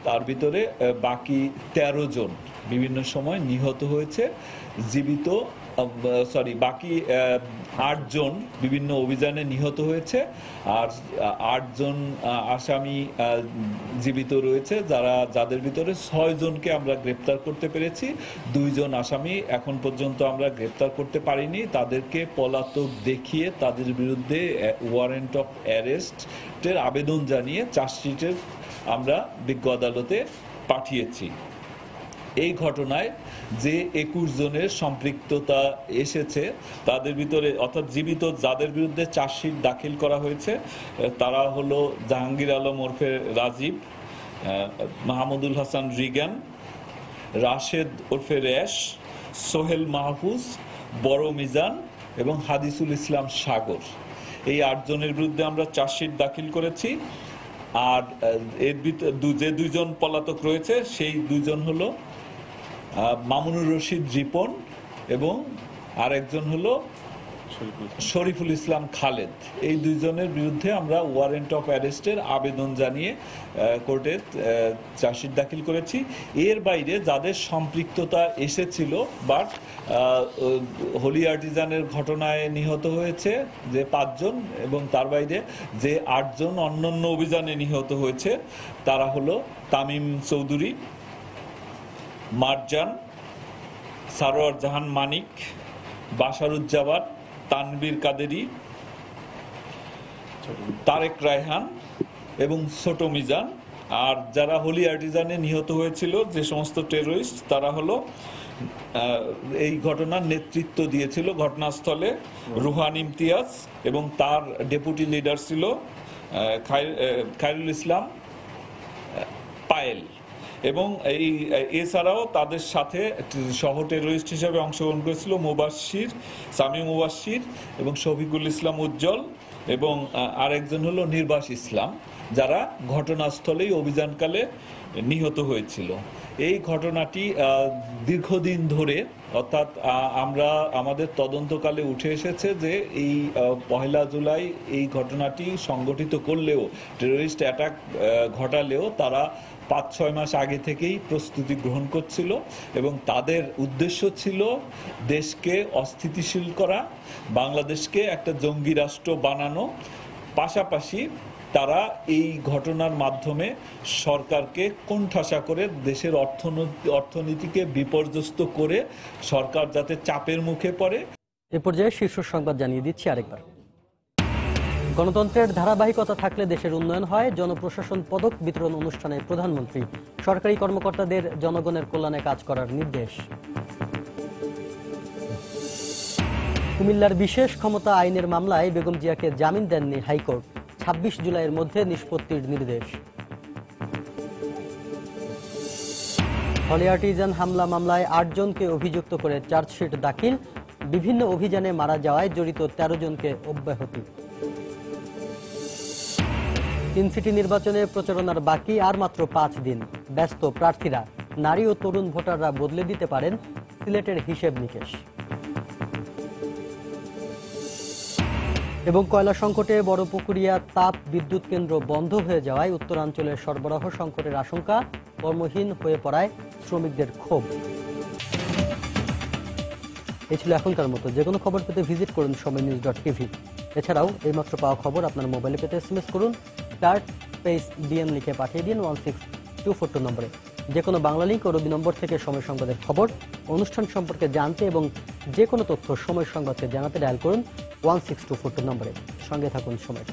তার ভিতরে বাকি 13 জন বিভিন্ন সময় নিহত হয়েছে। জীবিত বাকি 8 জন বিভিন্ন অভিযানে নিহত হয়েছে আর 8 জন আসামি জীবিত রয়েছে, যাদের ভিতরে 6 জনকে আমরা গ্রেপ্তার করতে পেরেছি। 2 জন আসামি এখন পর্যন্ত আমরা গ্রেপ্তার করতে পারিনি। তাদেরকে পলাতক দেখিয়ে তাদের বিরুদ্ধে ওয়ারেন্ট অফ অ্যারেস্টের আবেদন জানিয়ে চার্জশিটের আমরা বিজ্ঞ আদালতে পাঠিয়েছি। এই ঘটনায় যে 21 জনের সম্পৃক্ততা এসেছে তাদের ভিতরে, অর্থাৎ জীবিত যাদের বিরুদ্ধে চার্জশিট দাখিল করা হয়েছে, তারা হলো জাহাঙ্গীর আলম ওরফে রাজীব, মাহমুদুল হাসান রিগান, রাশেদ ওরফে রেশ, সোহেল মাহফুজ, বড় মিজান এবং হাদিসুল ইসলাম সাগর। এই 8 জনের বিরুদ্ধে আমরা চার্জশিট দাখিল করেছি। আর এর ভিতরে যে 2 জন পলাতক রয়েছে সেই 2 জন হলো মামুনুর রশিদ রিপন এবং আরেকজন হলো শরীফুল ইসলাম খালেদ। এই 2 জনের বিরুদ্ধে আমরা ওয়ারেন্ট অফ অ্যারেস্টের আবেদন জানিয়ে কোর্টে চার্জশিট দাখিল করেছি। এর বাইরে যাদের সম্পৃক্ততা এসেছিল বাট হোলি আর্টিজানের ঘটনায় নিহত হয়েছে যে 5 জন এবং তার বাইরে যে 8 জন অন্যান্য অভিযানে নিহত হয়েছে, তারা হলো তামিম চৌধুরী, মারজান, সারোয়ার জাহান মানিক, বাশারুজ্জামান, তানবীর কাদেরি, তারেক রায়হান এবং ছোট মিজান। আর যারা হোলি আর্টিজানে নিহত হয়েছিল যে সমস্ত টেররিস্ট তারা হলো এই ঘটনার নেতৃত্ব দিয়েছিল ঘটনাস্থলে রুহান ইমতিয়াজ এবং তার ডেপুটি লিডার ছিল খায়রুল ইসলাম পায়েল এবং এই এছাড়াও তাদের সাথে সহ টেররিস্ট হিসেবে অংশগ্রহণ করেছিল সামি মুবাশির এবং শফিকুল ইসলাম উজ্জ্বল এবং আরেকজন হলো নির্বাস ইসলাম, যারা ঘটনাস্থলেই অভিযানকালে নিহত হয়েছিল। এই ঘটনাটি দীর্ঘদিন ধরে অর্থাৎ আমরা আমাদের তদন্তকালে উঠে এসেছে যে এই 1 জুলাই এই ঘটনাটি সংগঠিত করলেও টেররিস্ট অ্যাটাক ঘটালেও তারা 5-6 মাস আগে থেকেই প্রস্তুতি গ্রহণ করছিল এবং তাদের উদ্দেশ্য ছিল দেশকে অস্থিতিশীল করা, বাংলাদেশকে একটা জঙ্গি রাষ্ট্র বানানো, পাশাপাশি তারা এই ঘটনার মাধ্যমে সরকারকে কোণঠাসা করে দেশের অর্থনীতিকে বিপর্যস্ত করে সরকার যাতে চাপের মুখে পড়ে। এ পর্যায়ে শীর্ষ সংবাদ জানিয়ে দিচ্ছি আরেকবার। গণতন্ত্রের ধারাবাহিকতা থাকলে দেশের উন্নয়ন হয়। জনপ্রশাসন পদক বিতরণ অনুষ্ঠানে প্রধানমন্ত্রী সরকারি কর্মকর্তাদের জনগণের কল্যাণে কাজ করার নির্দেশ। কুমিল্লার বিশেষ ক্ষমতা আইনের মামলায় বেগম জিয়াকে জামিন দেননি হাইকোর্ট, 26 জুলাইয়ের মধ্যে নিষ্পত্তির নির্দেশ। হলি আর্টিজান হামলা মামলায় 8 জনকে অভিযুক্ত করে চার্জশিট দাখিল, বিভিন্ন অভিযানে মারা যাওয়ায় জড়িত 13 জনকে অব্যাহতি। 3 সিটি নির্বাচনে প্রচারণার বাকি আর মাত্র 5 দিন, ব্যস্ত প্রার্থীরা। নারী ও তরুণ ভোটাররা বদলে দিতে পারেন সিলেটের হিসেব নিকেশ। এবং কয়লা সংকটে বড়পুকুরিয়া তাপ বিদ্যুৎ কেন্দ্র বন্ধ হয়ে যাওয়ায় উত্তরাঞ্চলের সরবরাহ সংকটের আশঙ্কা, কর্মহীন হয়ে পড়ায় শ্রমিকদের ক্ষোভ। এই ছিল এখনকার মতো। যে কোনো খবর পেতে ভিজিট করুন সময়নিউজ.tv। এছাড়াও এইমাত্র পাওয়া খবর আপনার মোবাইলে পেতে SMS করুন *BN লিখে পাঠিয়ে দিন 16242 নম্বরে। যে কোনো বাংলা লিঙ্ক ও রবি নম্বর থেকে সময় সংবাদের খবর, অনুষ্ঠান সম্পর্কে জানতে এবং যে কোনো তথ্য সময় সংবাদকে জানাতে ডায়াল করুন 16242 নম্বরে। সঙ্গে থাকুন সময়।